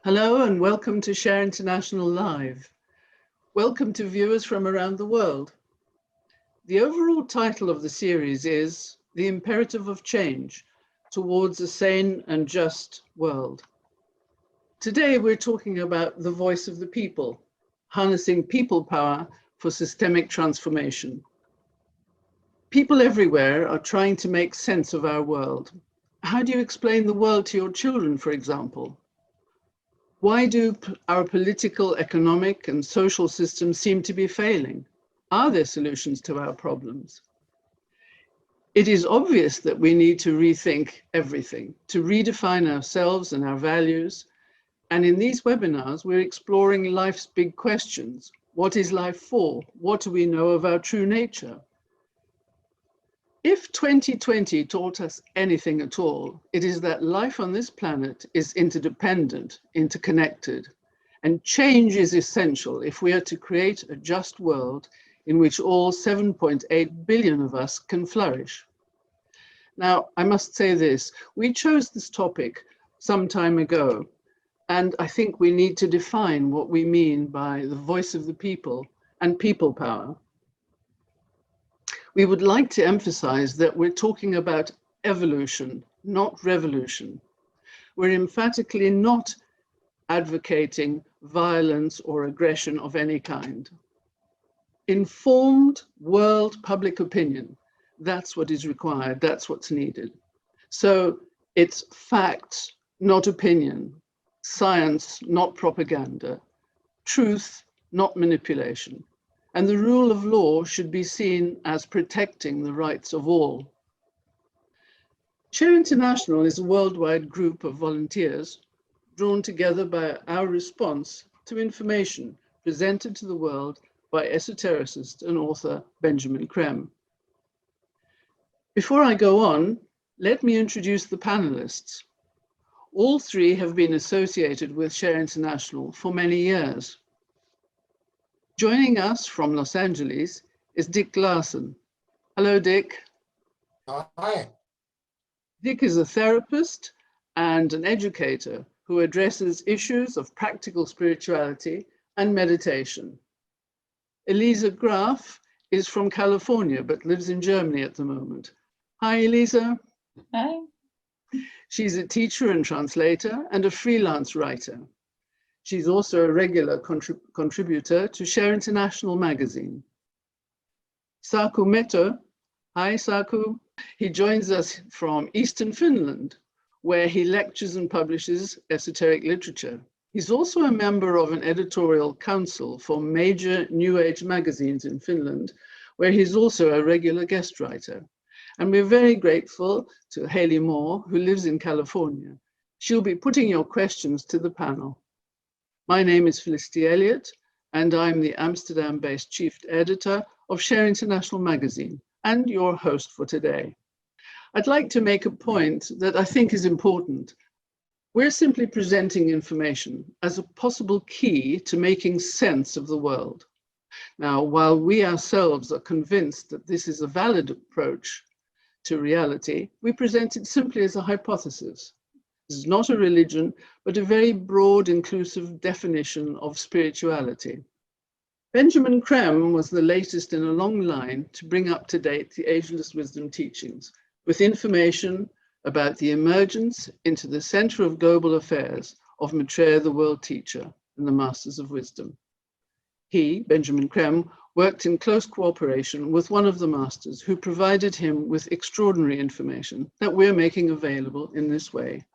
Hello and welcome to Share International Live. Welcome to viewers from around the world. The overall title of the series is The Imperative of Change Towards a Sane and Just World. Today we're talking about the voice of the people, harnessing people power for systemic transformation. People everywhere are trying to make sense of our world. How do you explain the world to your children, for example? Why do our political, economic, and social systems seem to be failing? Are there solutions to our problems? It is obvious that we need to rethink everything, to redefine ourselves and our values. And in these webinars, we're exploring life's big questions. What is life for? What do we know of our true nature? If 2020 taught us anything at all, it is that life on this planet is interdependent, interconnected, and change is essential if we are to create a just world in which all 7.8 billion of us can flourish. Now, I must say this, we chose this topic some time ago, and I think we need to define what we mean by the voice of the people and people power. We would like to emphasize that we're talking about evolution, not revolution. We're emphatically not advocating violence or aggression of any kind. Informed world public opinion, that's what is required, that's what's needed. So it's facts, not opinion, science, not propaganda, truth, not manipulation. And the rule of law should be seen as protecting the rights of all. Share International is a worldwide group of volunteers drawn together by our response to information presented to the world by esotericist and author Benjamin Creme. Before I go on, let me introduce the panelists. All three have been associated with Share International for many years. Joining us from Los Angeles is Dick Larson. Hello, Dick. Hi. Dick is a therapist and an educator who addresses issues of practical spirituality and meditation. Elisa Graf is from California, but lives in Germany at the moment. Hi, Elisa. Hi. She's a teacher and translator and a freelance writer. She's also a regular contributor to Share International magazine. Saku Mättö, hi Saku. He joins us from Eastern Finland, where he lectures and publishes esoteric literature. He's also a member of an editorial council for major New Age magazines in Finland, where he's also a regular guest writer. And we're very grateful to Haley Moore, who lives in California. She'll be putting your questions to the panel. My name is Felicity Eliot, and I'm the Amsterdam-based chief editor of Share International magazine and your host for today. I'd like to make a point that I think is important. We're simply presenting information as a possible key to making sense of the world. Now, while we ourselves are convinced that this is a valid approach to reality, we present it simply as a hypothesis. This is not a religion, but a very broad, inclusive definition of spirituality. Benjamin Creme was the latest in a long line to bring up to date the Ageless Wisdom Teachings with information about the emergence into the center of global affairs of Maitreya the World Teacher and the Masters of Wisdom. He, Benjamin Creme, worked in close cooperation with one of the masters who provided him with extraordinary information that we're making available in this way.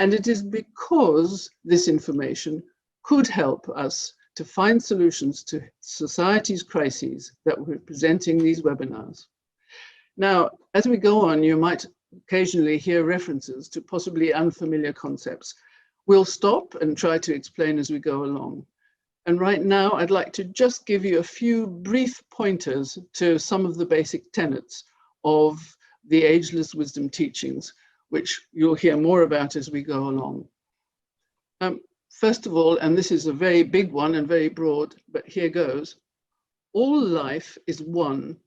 And it is because this information could help us to find solutions to society's crises that we're presenting these webinars. Now, as we go on, you might occasionally hear references to possibly unfamiliar concepts. We'll stop and try to explain as we go along. And right now, I'd like to just give you a few brief pointers to some of the basic tenets of the Ageless Wisdom Teachings, which you'll hear more about as we go along. First of all, and this is a very big one and very broad, but here goes. All life is one,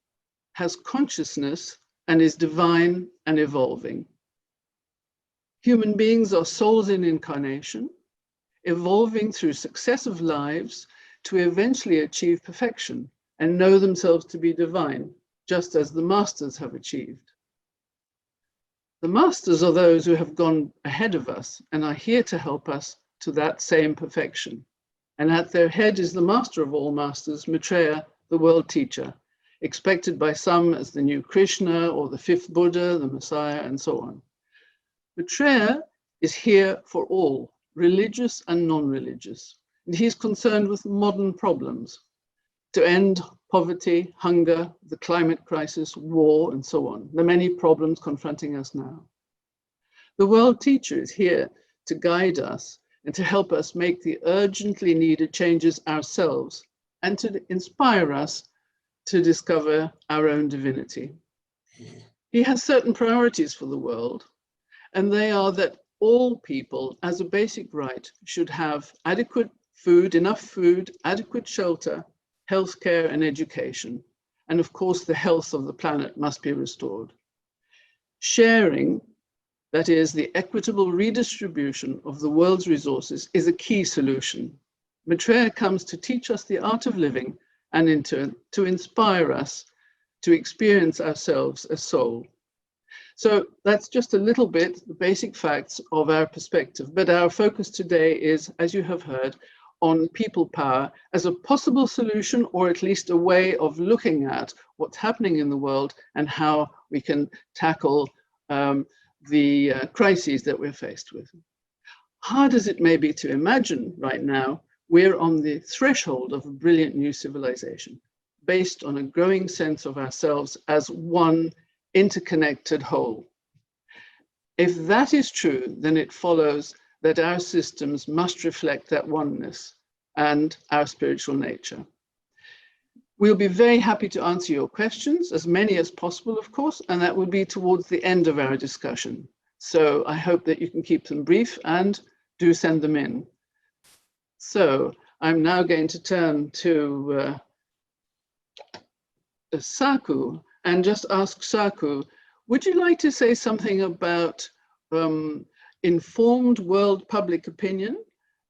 has consciousness, and is divine and evolving. Human beings are souls in incarnation. evolving through successive lives to eventually achieve perfection and know themselves to be divine, just as the masters have achieved. The masters are those who have gone ahead of us and are here to help us to that same perfection. And at their head is the master of all masters, Maitreya the World Teacher, expected by some as the new Krishna or the fifth Buddha, the Messiah, and so on. Maitreya is here for all, religious and non-religious, and he's concerned with modern problems to end poverty, hunger, the climate crisis, war, and so on, the many problems confronting us now. The World Teacher is here to guide us and to help us make the urgently needed changes ourselves and to inspire us to discover our own divinity. He has certain priorities for the world, and they are that all people, as a basic right, should have adequate food, enough food, adequate shelter, healthcare, and education. And of course, the health of the planet must be restored. Sharing, that is, the equitable redistribution of the world's resources, is a key solution. Maitreya comes to teach us the art of living and in turn to inspire us to experience ourselves as soul. So that's just a little bit the basic facts of our perspective, but our focus today is, as you have heard, on people power as a possible solution, or at least a way of looking at what's happening in the world and how we can tackle the crises that we're faced with. Hard as it may be to imagine right now, we're on the threshold of a brilliant new civilization based on a growing sense of ourselves as one interconnected whole. If that is true, then it follows that our systems must reflect that oneness and our spiritual nature. We'll be very happy to answer your questions, as many as possible, of course, and that will be towards the end of our discussion. So I hope that you can keep them brief and do send them in. So I'm now going to turn to Saku and just ask Saku, would you like to say something about informed world public opinion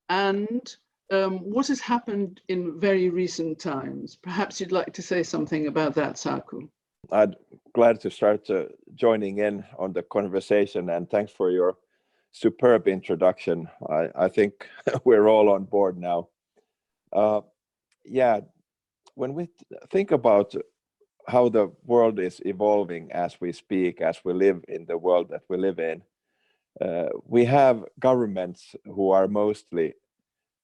and what has happened in very recent times? Perhaps you'd like to say something about that, Saku. I'm glad to start joining in on the conversation, and thanks for your superb introduction. I think we're all on board now. Yeah, when we think about how the world is evolving as we speak, as we live in the world that we live in, we have governments who are mostly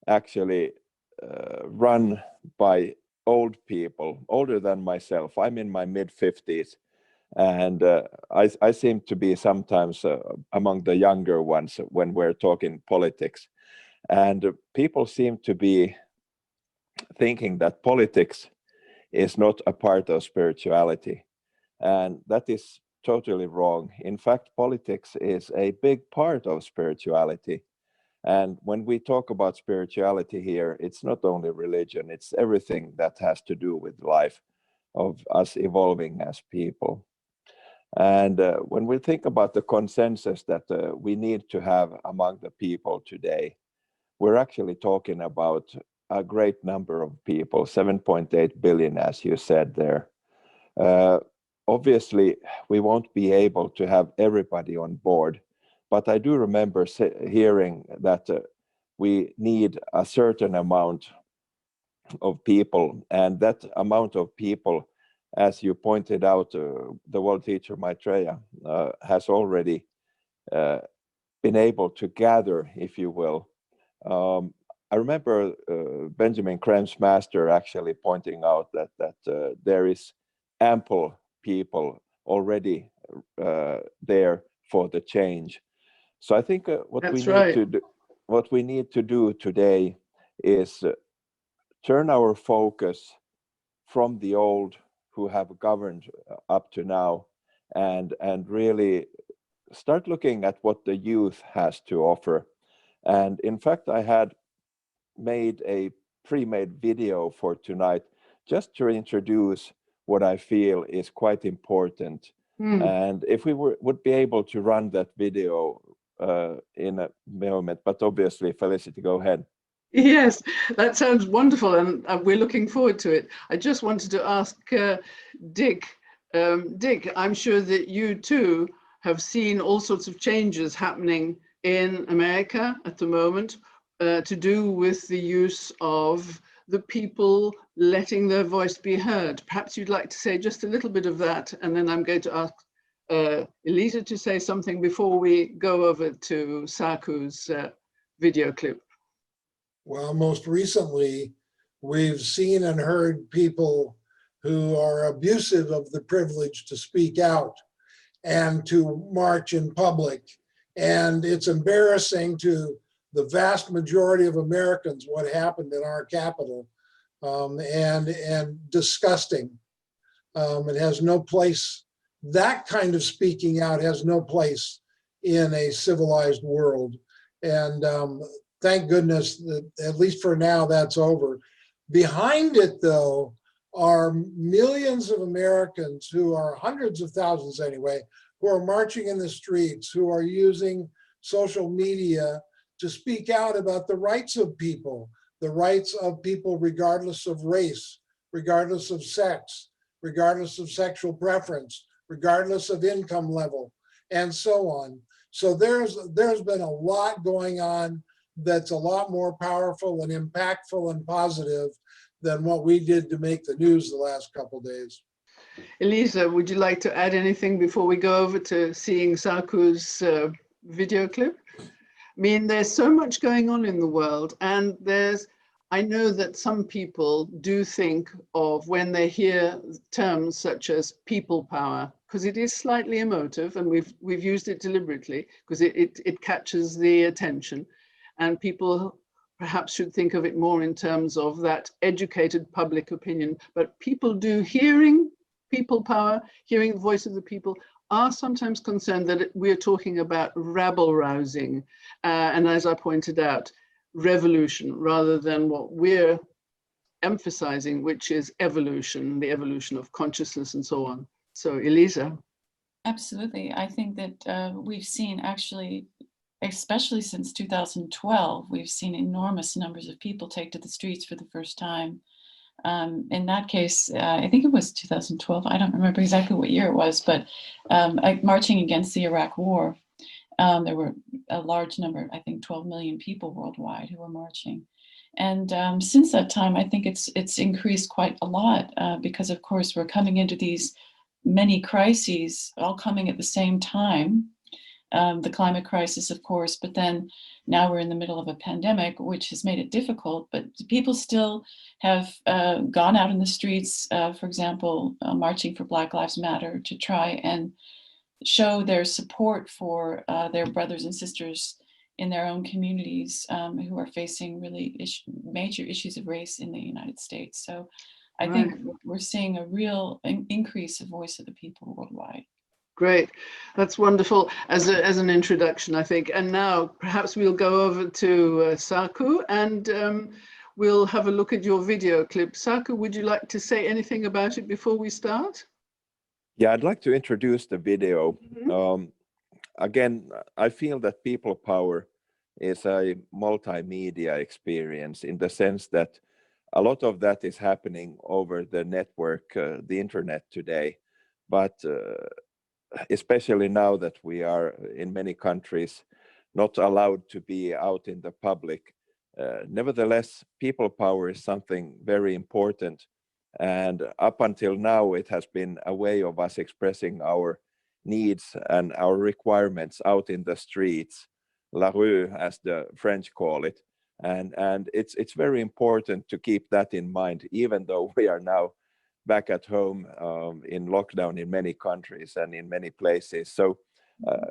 actually run by old people, older than myself. I'm in my mid-50s, and I seem to be sometimes among the younger ones when we're talking politics. And people seem to be thinking that politics is not a part of spirituality. And that is totally wrong. In fact, politics is a big part of spirituality. And when we talk about spirituality here, it's not only religion, it's everything that has to do with life, of us evolving as people. And when we think about the consensus that we need to have among the people today, we're actually talking about a great number of people, 7.8 billion, as you said there. Obviously, we won't be able to have everybody on board, but I do remember hearing that we need a certain amount of people, and that amount of people, as you pointed out, the world teacher Maitreya has already been able to gather, if you will. I remember Benjamin Creme's master actually pointing out that there is ample people already there for the change. So I think what we need to do today is turn our focus from the old who have governed up to now, and really start looking at what the youth has to offer. And in fact, I had made a pre-made video for tonight just to introduce what I feel is quite important. And if we would be able to run that video in a moment, but obviously, Felicity, go ahead. Yes, that sounds wonderful, and we're looking forward to it. I just wanted to ask Dick. Dick, I'm sure that you too have seen all sorts of changes happening in America at the moment to do with the use of the people letting their voice be heard. Perhaps you'd like to say just a little bit of that, and then I'm going to ask Elisa to say something before we go over to Saku's video clip. Well, most recently, we've seen and heard people who are abusive of the privilege to speak out and to march in public. And it's embarrassing to the vast majority of Americans what happened in our capital, and disgusting. It has no place, that kind of speaking out has no place in a civilized world. And thank goodness that, at least for now, that's over. Behind it, though, are millions of Americans who are, hundreds of thousands anyway, who are marching in the streets, who are using social media to speak out about the rights of people regardless of race, regardless of sex, regardless of sexual preference, regardless of income level, and so on. So there's been a lot going on that's a lot more powerful and impactful and positive than what we did to make the news the last couple of days. Elisa, would you like to add anything before we go over to seeing Saku's video clip? I mean, there's so much going on in the world, and I know that some people do think of, when they hear terms such as people power, because it is slightly emotive, and we've used it deliberately because it catches the attention, and people perhaps should think of it more in terms of that educated public opinion. But people do, hearing people power, hearing the voice of the people, are sometimes concerned that we're talking about rabble rousing, and as I pointed out, revolution, rather than what we're emphasizing, which is evolution, the evolution of consciousness and so on. So Elisa. Absolutely. I think that we've seen, actually, especially since 2012, we've seen enormous numbers of people take to the streets for the first time. In that case, I think it was 2012. I don't remember exactly what year it was, but marching against the Iraq War. There were a large number, I think 12 million people worldwide who were marching. And since that time, I think it's increased quite a lot because, of course, we're coming into these many crises all coming at the same time. The climate crisis, of course, but then now we're in the middle of a pandemic, which has made it difficult, but people still have gone out in the streets, for example, marching for Black Lives Matter, to try and show their support for their brothers and sisters in their own communities who are facing really major issues of race in the United States. So I think we're seeing a real increase of voice of the people worldwide. Great, that's wonderful as an introduction, I think. And now perhaps we'll go over to Saku, and we'll have a look at your video clip. Saku, would you like to say anything about it before we start? Yeah, I'd like to introduce the video. Again, I feel that people power is a multimedia experience, in the sense that a lot of that is happening over the network, the internet today. But especially now that we are in many countries not allowed to be out in the public, nevertheless, people power is something very important. And up until now, it has been a way of us expressing our needs and our requirements out in the streets, la rue, as the French call it. And it's very important to keep that in mind, even though we are now back at home in lockdown in many countries and in many places. So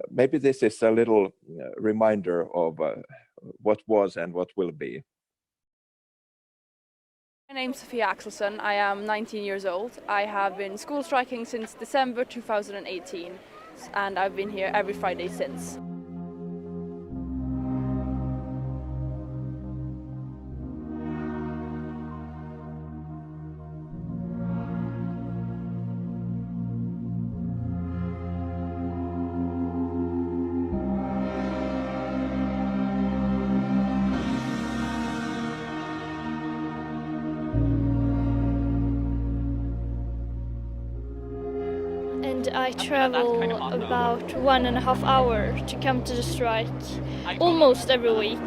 maybe this is a little reminder of what was and what will be. My name is Sofia Axelsson. I am 19 years old. I have been school striking since December 2018, and I've been here every Friday since. and I travel about 1.5 hours to come to the strike almost every week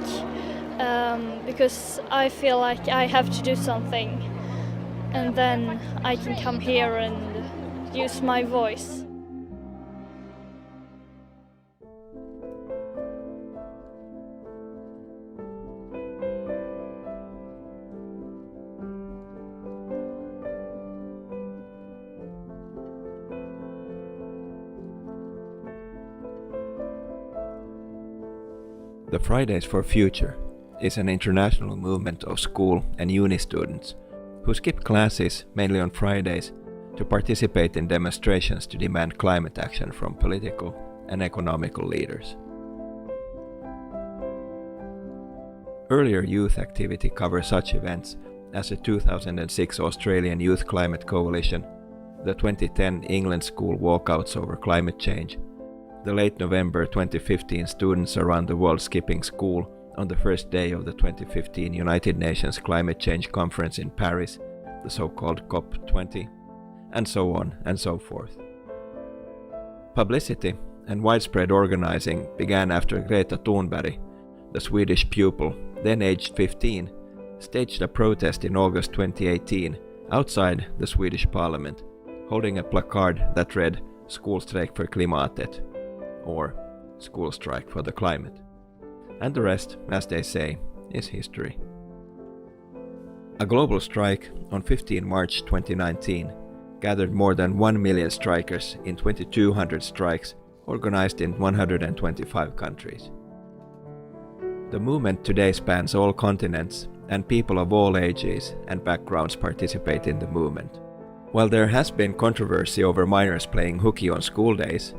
because I feel like I have to do something, and then I can come here and use my voice. The Fridays for Future is an international movement of school and uni students who skip classes mainly on Fridays to participate in demonstrations to demand climate action from political and economical leaders. Earlier youth activity covers such events as the 2006 Australian Youth Climate Coalition, the 2010 England school walkouts over climate change, the late November 2015 students around the world skipping school on the first day of the 2015 United Nations Climate Change Conference in Paris, the so-called COP20, and so on and so forth. Publicity and widespread organizing began after Greta Thunberg, the Swedish pupil, then aged 15, staged a protest in August 2018 outside the Swedish parliament, holding a placard that read "Skolstrejk för klimatet," or "School Strike for the Climate." And the rest, as they say, is history. A global strike on 15 March 2019 gathered more than 1 million strikers in 2,200 strikes organized in 125 countries. The movement today spans all continents, and people of all ages and backgrounds participate in the movement. While there has been controversy over minors playing hooky on school days,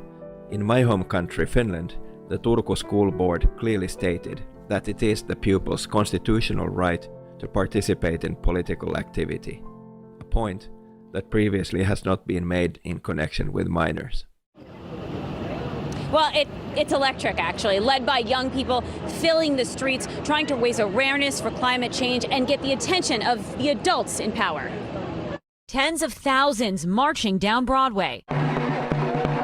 in my home country, Finland, the Turku School Board clearly stated that it is the pupils' constitutional right to participate in political activity, a point that previously has not been made in connection with minors. Well, it's electric, actually, led by young people filling the streets, trying to raise awareness for climate change and get the attention of the adults in power. Tens of thousands marching down Broadway.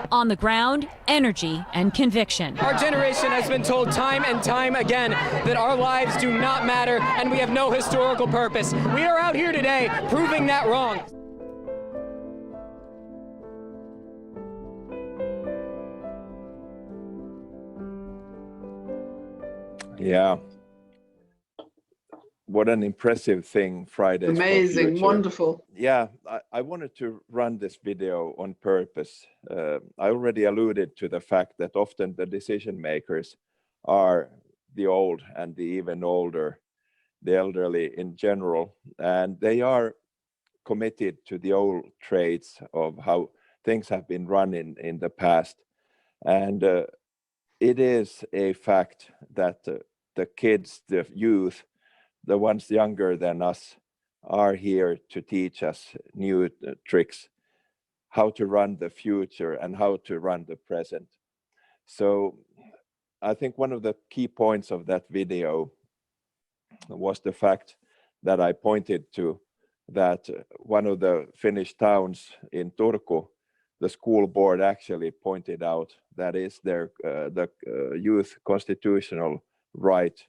On the ground, energy and conviction. Our generation has been told time and time again that our lives do not matter and we have no historical purpose. We are out here today proving that wrong. Yeah. What an impressive thing Fridays for Amazing, Future. wonderful. Yeah, I wanted to run this video on purpose. I already alluded to the fact that often the decision makers are the old and the even older, the elderly in general, and they are committed to the old traits of how things have been run in the past. And it is a fact that the kids, the youth, the ones younger than us, are here to teach us new tricks, how to run the future and how to run the present. So I think one of the key points of that video was the fact that I pointed to, that one of the Finnish towns in Turku, the school board actually pointed out that is their the youth constitutional right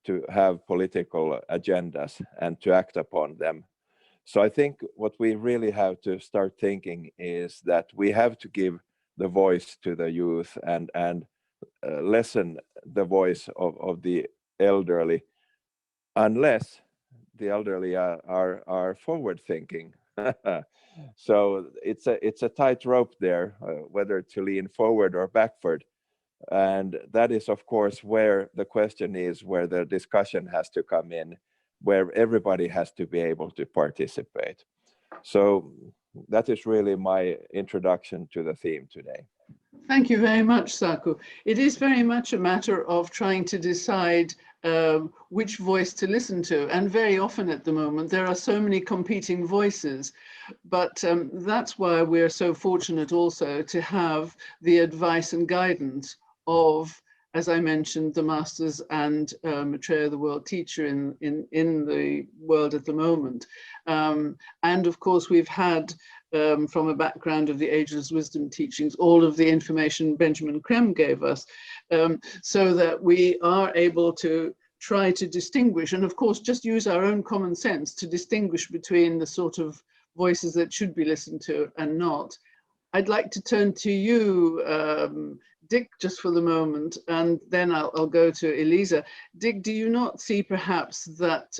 to have political agendas and to act upon them. So I think what we really have to start thinking is that we have to give the voice to the youth and lessen the voice of the elderly, unless the elderly are forward thinking. So it's a tight rope there, whether to lean forward or backward. And that is, of course, where the question is, where the discussion has to come in, where everybody has to be able to participate. So that is really my introduction to the theme today. Thank you very much, Saku. It is very much a matter of trying to decide which voice to listen to. And very often at the moment, there are so many competing voices. But that's why we're so fortunate also to have the advice and guidance of, as I mentioned, the Masters and Maitreya the World Teacher in the world at the moment. And of course, we've had from a background of the Ageless Wisdom Teachings, all of the information Benjamin Creme gave us, so that we are able to try to distinguish, and of course just use our own common sense to distinguish between the sort of voices that should be listened to and not. I'd like to turn to you, Dick, just for the moment, and then I'll go to Elisa. Dick, do you not see perhaps that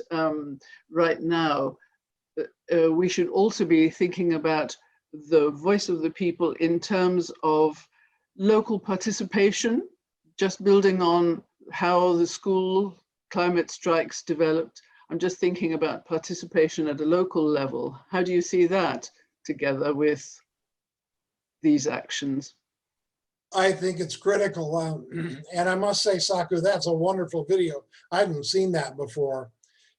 right now we should also be thinking about the voice of the people in terms of local participation, just building on how the school climate strikes developed? I'm just thinking about participation at a local level. How do you see that together with these actions? I think it's critical. And I must say, Saku, that's a wonderful video. I haven't seen that before.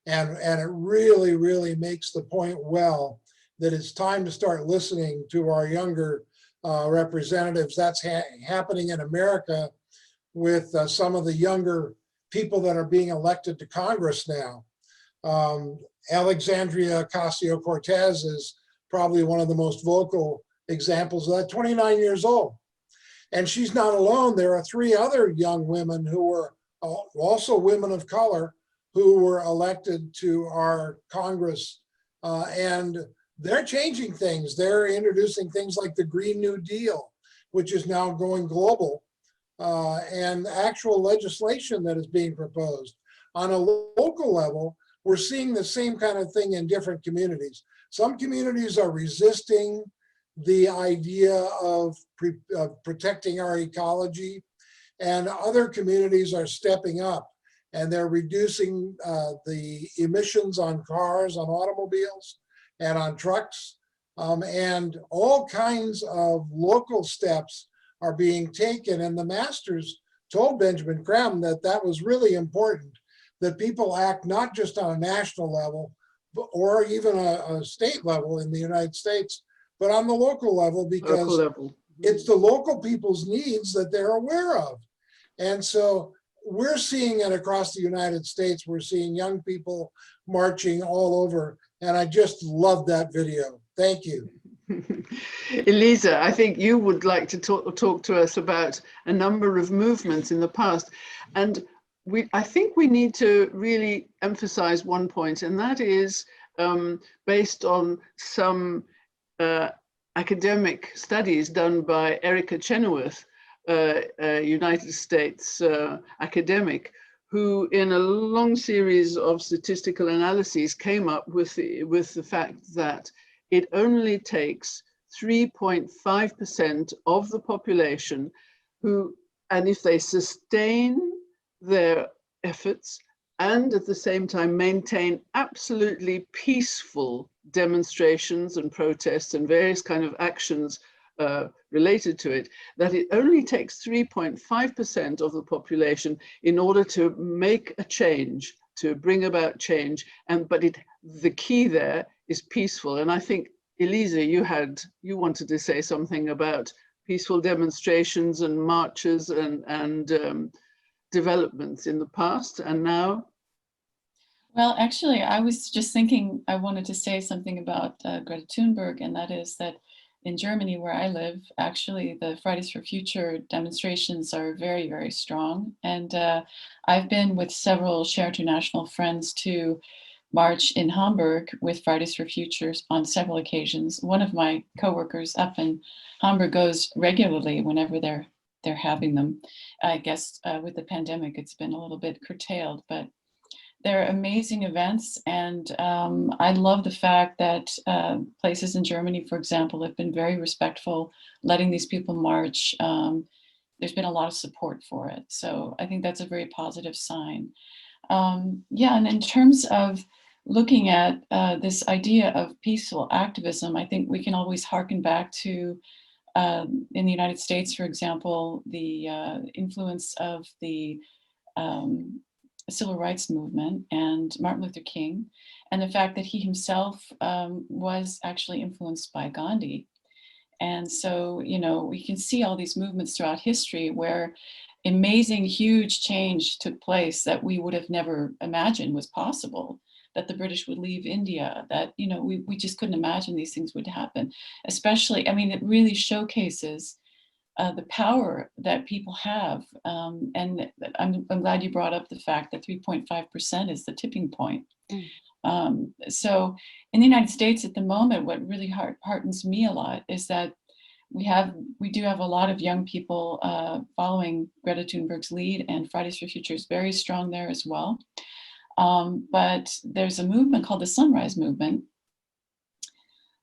And it really, really makes the point well that it's time to start listening to our younger representatives. That's happening in America with some of the younger people that are being elected to Congress now. Alexandria Ocasio-Cortez is probably one of the most vocal examples of that, 29 years old. And she's not alone. There are 3 other young women who were also women of color who were elected to our Congress. And they're changing things. They're introducing things like the Green New Deal, which is now going global, and actual legislation that is being proposed. On a local level, we're seeing the same kind of thing in different communities. Some communities are resisting the idea of protecting our ecology, and other communities are stepping up, and they're reducing the emissions on cars, on automobiles, and on trucks. And all kinds of local steps are being taken. And the masters told Benjamin Creme that that was really important, that people act not just on a national level, or even a state level in the United States, but on the local level, because it's the local people's needs that they're aware of. And so we're seeing it across the United States. We're seeing young people marching all over. And I just love that video. Thank you. Elisa, I think you would like to talk to us about a number of movements in the past. And I think we need to really emphasize one point, and that is based on some academic studies done by Erica Chenoweth, a United States academic, who in a long series of statistical analyses came up with the fact that it only takes 3.5% of the population who, and if they sustain their efforts and at the same time maintain absolutely peaceful demonstrations and protests and various kind of actions related to it, that it only takes 3.5% of the population in order to make a change, to bring about change. But the key there is peaceful. And I think, Elisa, you wanted to say something about peaceful demonstrations and marches and developments in the past and now. Well, actually, I was just thinking I wanted to say something about Greta Thunberg, and that is that in Germany, where I live, actually, the Fridays for Future demonstrations are very, very strong. And I've been with several Share to National friends to march in Hamburg with Fridays for Futures on several occasions. One of my coworkers up in Hamburg goes regularly whenever they're having them. I guess with the pandemic, it's been a little bit curtailed, but they're amazing events. And I love the fact that places in Germany, for example, have been very respectful, letting these people march. There's been a lot of support for it. So I think that's a very positive sign. Yeah, and in terms of looking at this idea of peaceful activism, I think we can always harken back to, in the United States, for example, the influence of the civil rights movement and Martin Luther King, and the fact that he himself was actually influenced by Gandhi. And so, you know, we can see all these movements throughout history where amazing, huge change took place that we would have never imagined was possible. that the British would leave India, that, you know, we just couldn't imagine these things would happen. Especially, I mean, it really showcases the power that people have. And I'm glad you brought up the fact that 3.5% is the tipping point. So in the United States at the moment, what really heartens me a lot is that we do have a lot of young people following Greta Thunberg's lead, and Fridays for Future is very strong there as well. But there's a movement called the Sunrise Movement,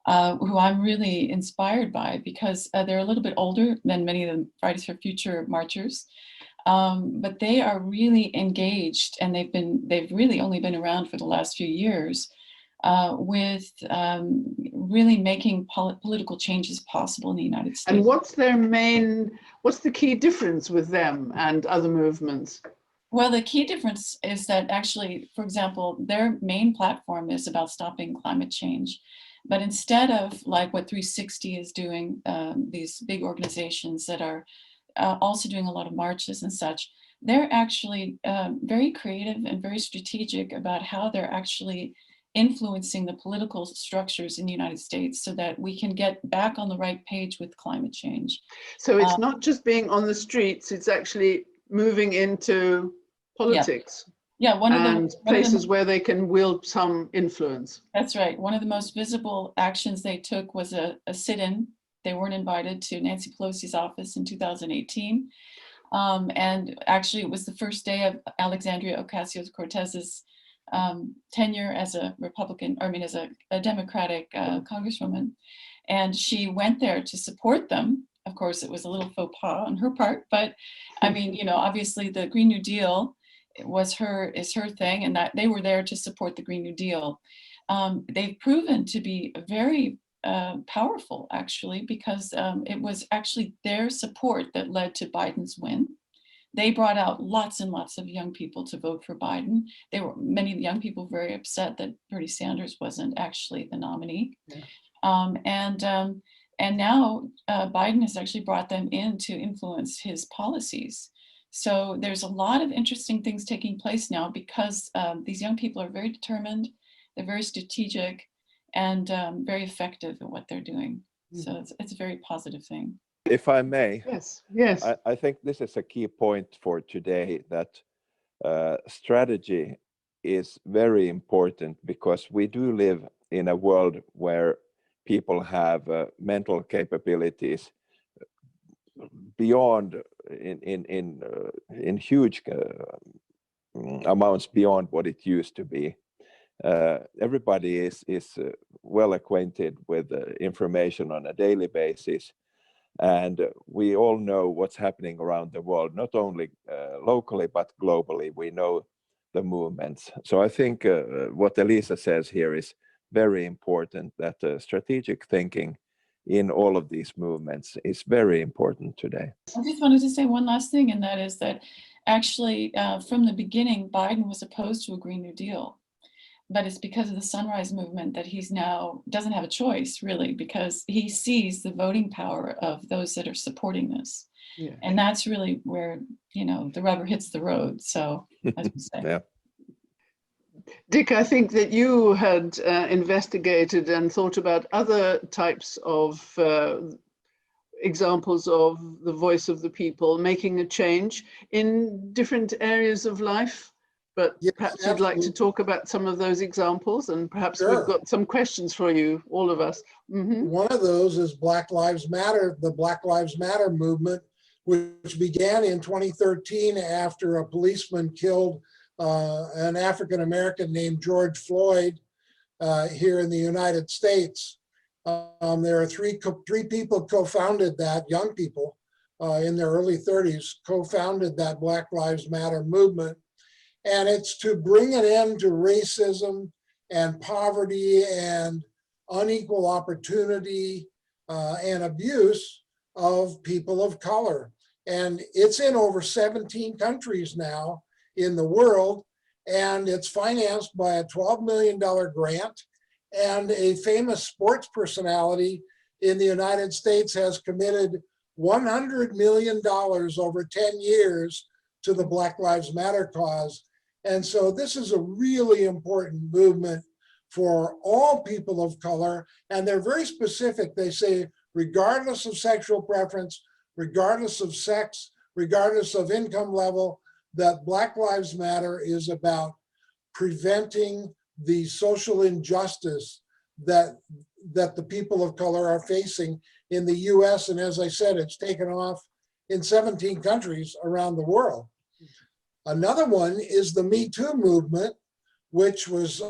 who I'm really inspired by, because they're a little bit older than many of the Fridays for Future marchers. But they are really engaged, and they've really only been around for the last few years, with really making political changes possible in the United States. And what's the key difference with them and other movements? Well, the key difference is that actually, for example, their main platform is about stopping climate change. But instead of like what 360 is doing, these big organizations that are also doing a lot of marches and such, they're actually very creative and very strategic about how they're actually influencing the political structures in the United States so that we can get back on the right page with climate change. So it's not just being on the streets, it's actually moving into politics. Yeah, places where they can wield some influence. That's right. One of the most visible actions they took was a sit-in. They weren't invited to Nancy Pelosi's office in 2018. And actually it was the first day of Alexandria Ocasio-Cortez's tenure as a Republican, as a Democratic congresswoman. And she went there to support them. Of course, it was a little faux pas on her part, but I mean, you know, obviously the Green New Deal is her thing, and that they were there to support the Green New Deal. They've proven to be very powerful, actually, because it was actually their support that led to Biden's win. They brought out lots and lots of young people to vote for Biden. Many of the young people very upset that Bernie Sanders wasn't actually the nominee. Yeah. And now Biden has actually brought them in to influence his policies. So there's a lot of interesting things taking place now because these young people are very determined, they're very strategic, and very effective at what they're doing. So it's a very positive thing. If I may, yes. I think this is a key point for today, that strategy is very important, because we do live in a world where people have mental capabilities beyond in huge amounts beyond what it used to be. Everybody is well acquainted with information on a daily basis, and we all know what's happening around the world, not only locally but globally. We know the movements. So I think what Elisa says here is very important, that strategic thinking in all of these movements is very important today. I just wanted to say one last thing, and that is that actually from the beginning, Biden was opposed to a Green New Deal. But it's because of the Sunrise Movement that he's now doesn't have a choice, really, because he sees the voting power of those that are supporting this. Yeah. And that's really where, you know, the rubber hits the road. So, as we say. Yeah. Dick, I think that you had investigated and thought about other types of examples of the voice of the people making a change in different areas of life. But yes, perhaps absolutely. You'd like to talk about some of those examples, and perhaps sure. We've got some questions for you, all of us. Mm-hmm. One of those is Black Lives Matter, the Black Lives Matter movement, which began in 2013 after a policeman killed an African-American named George Floyd here in the United States. There are three people co-founded that, young people in their early 30s, co-founded that Black Lives Matter movement. And it's to bring an end to racism and poverty and unequal opportunity and abuse of people of color. And it's in over 17 countries now in the world, and it's financed by a $12 million grant. And a famous sports personality in the United States has committed $100 million over 10 years to the Black Lives Matter cause. And so this is a really important movement for all people of color. And they're very specific. They say, regardless of sexual preference, regardless of sex, regardless of income level, that Black Lives Matter is about preventing the social injustice that the people of color are facing in the US. And as I said, it's taken off in 17 countries around the world. Another one is the Me Too movement, which was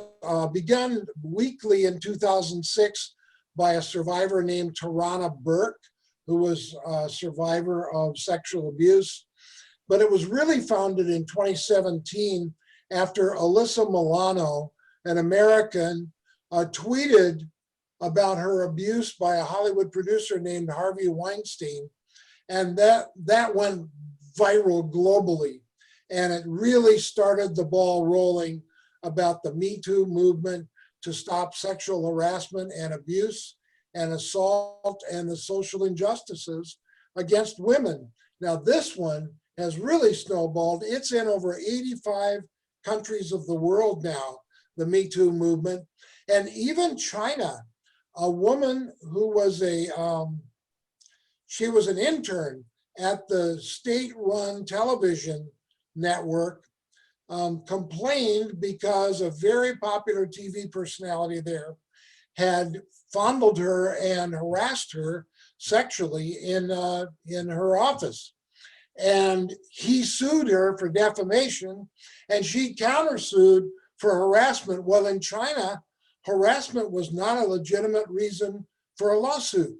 begun weekly in 2006 by a survivor named Tarana Burke, who was a survivor of sexual abuse. But it was really founded in 2017 after Alyssa Milano, an American, tweeted about her abuse by a Hollywood producer named Harvey Weinstein. And that went viral globally. And it really started the ball rolling about the Me Too movement to stop sexual harassment and abuse and assault and the social injustices against women. Now, this one has really snowballed. It's in over 85 countries of the world now, the Me Too movement. And even China, a woman who was she was an intern at the state-run television network, complained because a very popular TV personality there had fondled her and harassed her sexually in her office. And he sued her for defamation, and she countersued for harassment. Well, in China, harassment was not a legitimate reason for a lawsuit,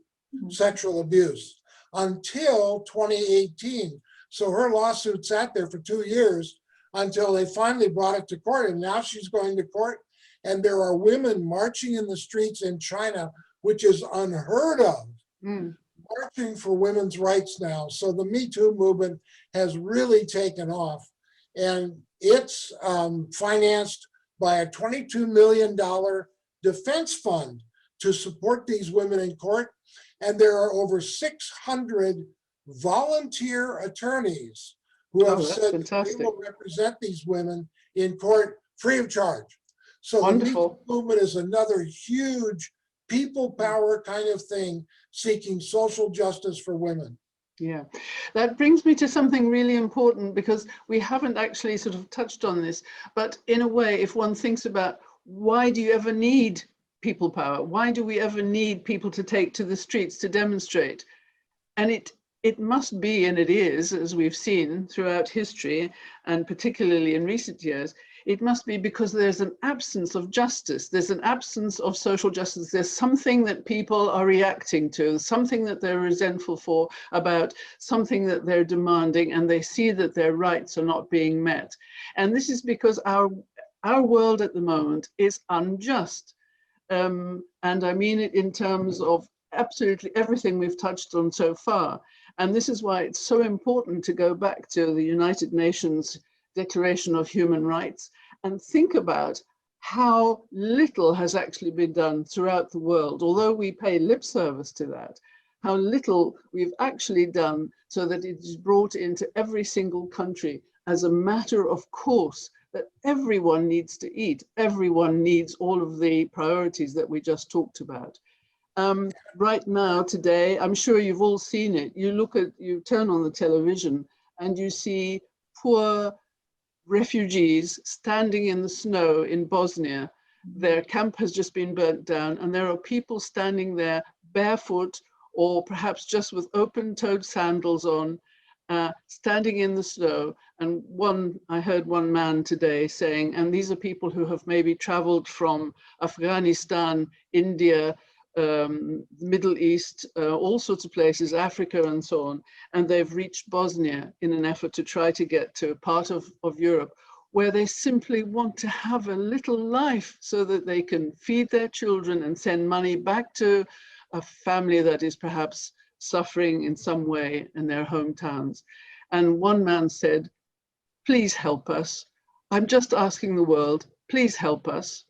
sexual abuse, until 2018. So her lawsuit sat there for 2 years until they finally brought it to court. And now she's going to court. And there are women marching in the streets in China, which is unheard of, marching for women's rights now. So the Me Too movement has really taken off. And it's financed by a $22 million defense fund to support these women in court. And there are over 600 volunteer attorneys who have said they will represent these women in court free of charge. So Wonderful. The Me Too movement is another huge people power kind of thing, seeking social justice for women. Yeah, that brings me to something really important, because we haven't actually sort of touched on this, but in a way, if one thinks about why do you ever need people power? Why do we ever need people to take to the streets to demonstrate? And it must be, and it is, as we've seen throughout history, and particularly in recent years, it must be because there's an absence of justice. There's an absence of social justice. There's something that people are reacting to, something that they're resentful for, about something that they're demanding, and they see that their rights are not being met. And this is because our world at the moment is unjust. And I mean it in terms of absolutely everything we've touched on so far. And this is why it's so important to go back to the United Nations Declaration of Human Rights and think about how little has actually been done throughout the world, although we pay lip service to that, how little we've actually done so that it is brought into every single country as a matter of course that everyone needs to eat. Everyone needs all of the priorities that we just talked about. Right now, today, I'm sure you've all seen it. You turn on the television and you see poor refugees standing in the snow in Bosnia. Their camp has just been burnt down, and there are people standing there barefoot or perhaps just with open-toed sandals on, standing in the snow. And I heard one man today saying, and these are people who have maybe traveled from Afghanistan, India, Middle East, all sorts of places, Africa and so on, and they've reached Bosnia in an effort to try to get to a part of Europe where they simply want to have a little life so that they can feed their children and send money back to a family that is perhaps suffering in some way in their hometowns. And one man said, "Please help us. I'm just asking the world, please help us.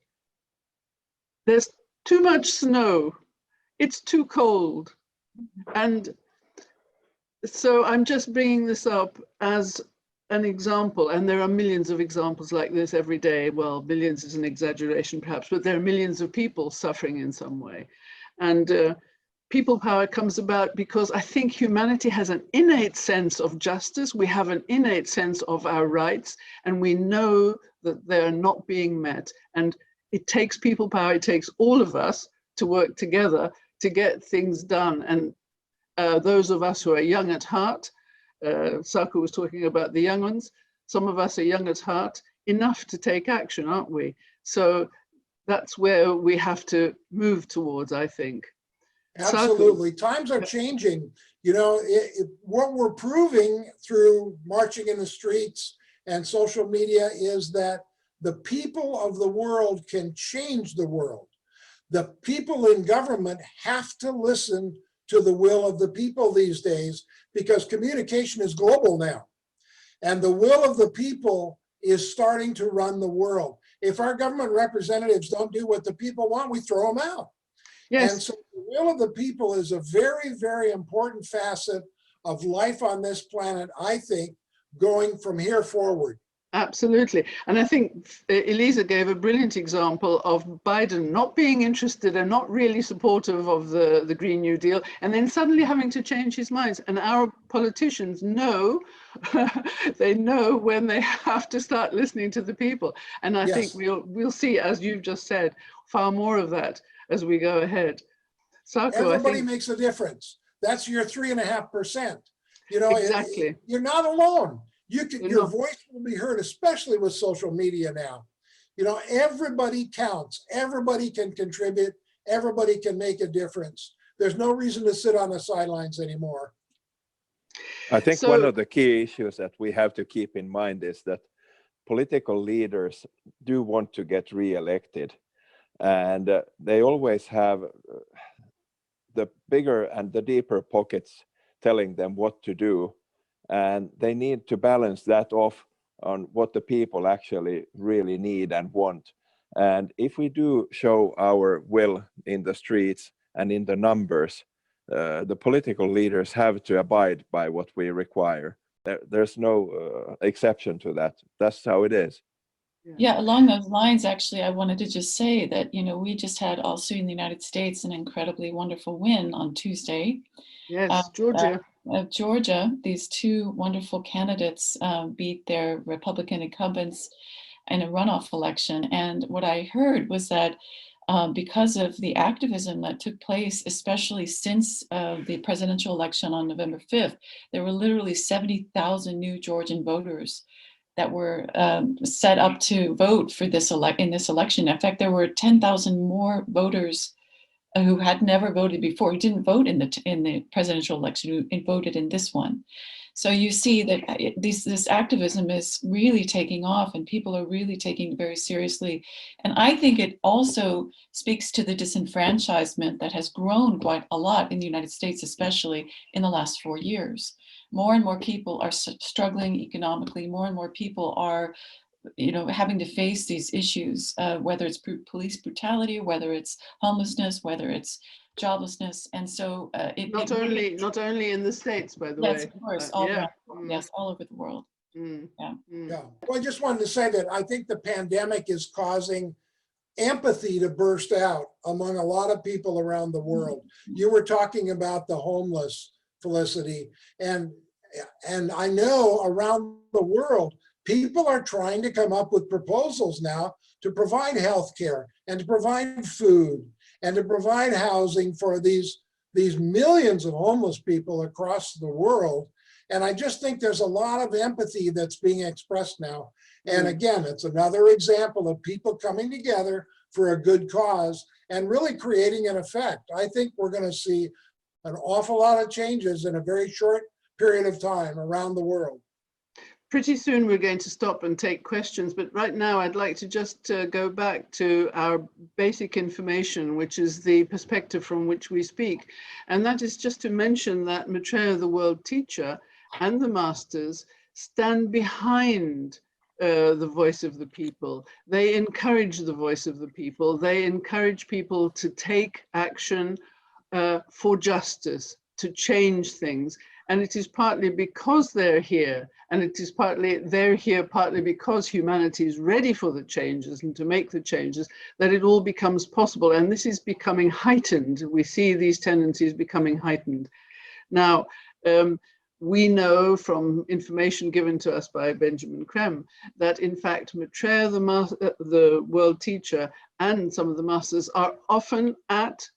There's too much snow. It's too cold." And so I'm just bringing this up as an example, and there are millions of examples like this every day. Well, billions is an exaggeration perhaps, but there are millions of people suffering in some way. And people power comes about because I think humanity has an innate sense of justice. We have an innate sense of our rights, and we know that they're not being met. And it takes people power, it takes all of us to work together to get things done. And those of us who are young at heart, Saku was talking about the young ones, some of us are young at heart enough to take action, aren't we? So that's where we have to move towards, I think. Absolutely. Times are changing. You know, what we're proving through marching in the streets and social media is that the people of the world can change the world. The people in government have to listen to the will of the people these days, because communication is global now. And the will of the people is starting to run the world. If our government representatives don't do what the people want, we throw them out. Yes. And so the will of the people is a very, very important facet of life on this planet, I think, going from here forward. Absolutely. And I think Elisa gave a brilliant example of Biden not being interested and not really supportive of the Green New Deal, and then suddenly having to change his minds. And our politicians know, they know when they have to start listening to the people. And I think we'll see, as you've just said, far more of that as we go ahead. Saku, everybody makes a difference. That's your 3.5%. You know, exactly. You're not alone. Your voice will be heard, especially with social media now. You know, everybody counts. Everybody can contribute. Everybody can make a difference. There's no reason to sit on the sidelines anymore. I think one of the key issues that we have to keep in mind is that political leaders do want to get re-elected, and they always have the bigger and the deeper pockets telling them what to do. And they need to balance that off on what the people actually really need and want. And if we do show our will in the streets and in the numbers, the political leaders have to abide by what we require. There's no exception to that. That's how it is. Yeah, along those lines, actually, I wanted to just say that, you know, we just had also in the United States an incredibly wonderful win on Tuesday. Yes, Georgia. Georgia, these two wonderful candidates beat their Republican incumbents in a runoff election. And what I heard was that because of the activism that took place, especially since the presidential election on November 5th, there were literally 70,000 new Georgian voters that were set up to vote for this in this election. In fact, there were 10,000 more voters who had never voted before, who didn't vote in the presidential election, who voted in this one. So you see that this activism is really taking off, and people are really taking it very seriously. And I think it also speaks to the disenfranchisement that has grown quite a lot in the United States, especially in the last 4 years. More and more people are struggling economically. More and more people are, you know, having to face these issues, whether it's police brutality, whether it's homelessness, whether it's joblessness. And so not only in the States, by the way. Yes, of course, all around, yes, all over the world. Yeah. Well, I just wanted to say that I think the pandemic is causing empathy to burst out among a lot of people around the world. You were talking about the homeless, Felicity, and I know around the world, people are trying to come up with proposals now to provide health care and to provide food and to provide housing for these millions of homeless people across the world. And I just think there's a lot of empathy that's being expressed now. And again, it's another example of people coming together for a good cause and really creating an effect. I think we're going to see an awful lot of changes in a very short period of time around the world. Pretty soon we're going to stop and take questions, but right now I'd like to just go back to our basic information, which is the perspective from which we speak. And that is just to mention that Maitreya the World Teacher and the Masters stand behind the voice of the people. They encourage the voice of the people. They encourage people to take action for justice, to change things. And it is partly because they're here, and they're here partly because humanity is ready for the changes and to make the changes, that it all becomes possible. And this is becoming heightened. We see these tendencies becoming heightened. Now, we know from information given to us by Benjamin Creme that in fact Maitreya the World Teacher and some of the masters are often at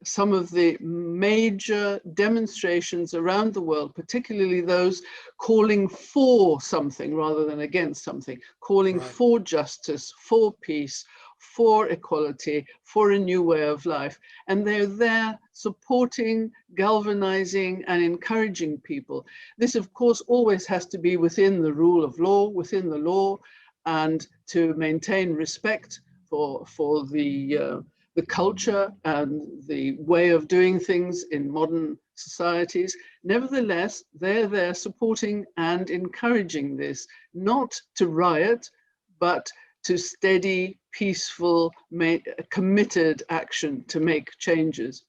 some of the major demonstrations around the world, particularly those calling for something rather than against something, calling for justice, for peace, for equality, for a new way of life. And they're there supporting, galvanizing, and encouraging people. This, of course, always has to be within the rule of law, within the law, and to maintain respect for the culture and the way of doing things in modern societies. Nevertheless, they're there supporting and encouraging this, not to riot, but to steady, peaceful, committed action to make changes.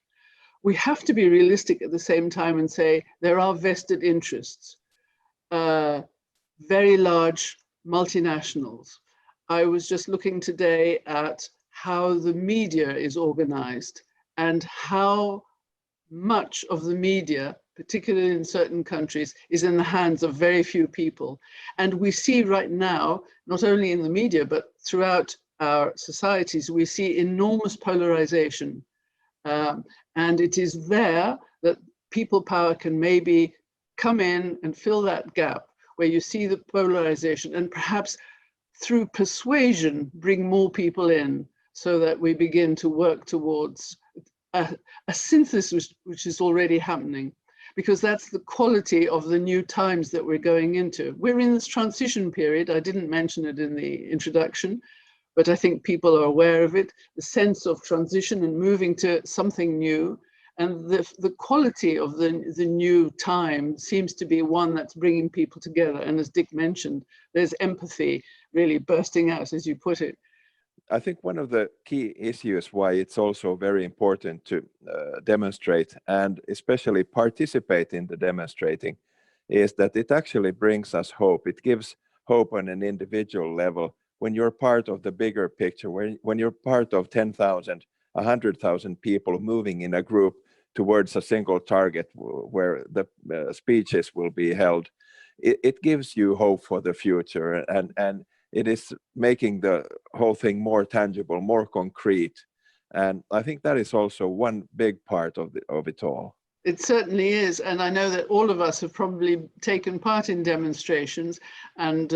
We have to be realistic at the same time and say there are vested interests, very large multinationals. I was just looking today at how the media is organized and how much of the media, particularly in certain countries, is in the hands of very few people. And we see right now, not only in the media, but throughout our societies, we see enormous polarization. And it is there that people power can maybe come in and fill that gap where you see the polarization and perhaps through persuasion bring more people in, so that we begin to work towards a synthesis which is already happening, because that's the quality of the new times that we're going into. We're in this transition period. I didn't mention it in the introduction, but I think people are aware of it, the sense of transition and moving to something new. And the quality of the new time seems to be one that's bringing people together. And as Dick mentioned, there's empathy really bursting out, as you put it. I think one of the key issues why it's also very important to demonstrate and especially participate in the demonstrating is that it actually brings us hope. It gives hope on an individual level when you're part of the bigger picture, when you're part of 10,000, 100,000 people moving in a group towards a single target where the speeches will be held. It gives you hope for the future, and it is making the whole thing more tangible, more concrete. And I think that is also one big part of it all. It certainly is. And I know that all of us have probably taken part in demonstrations and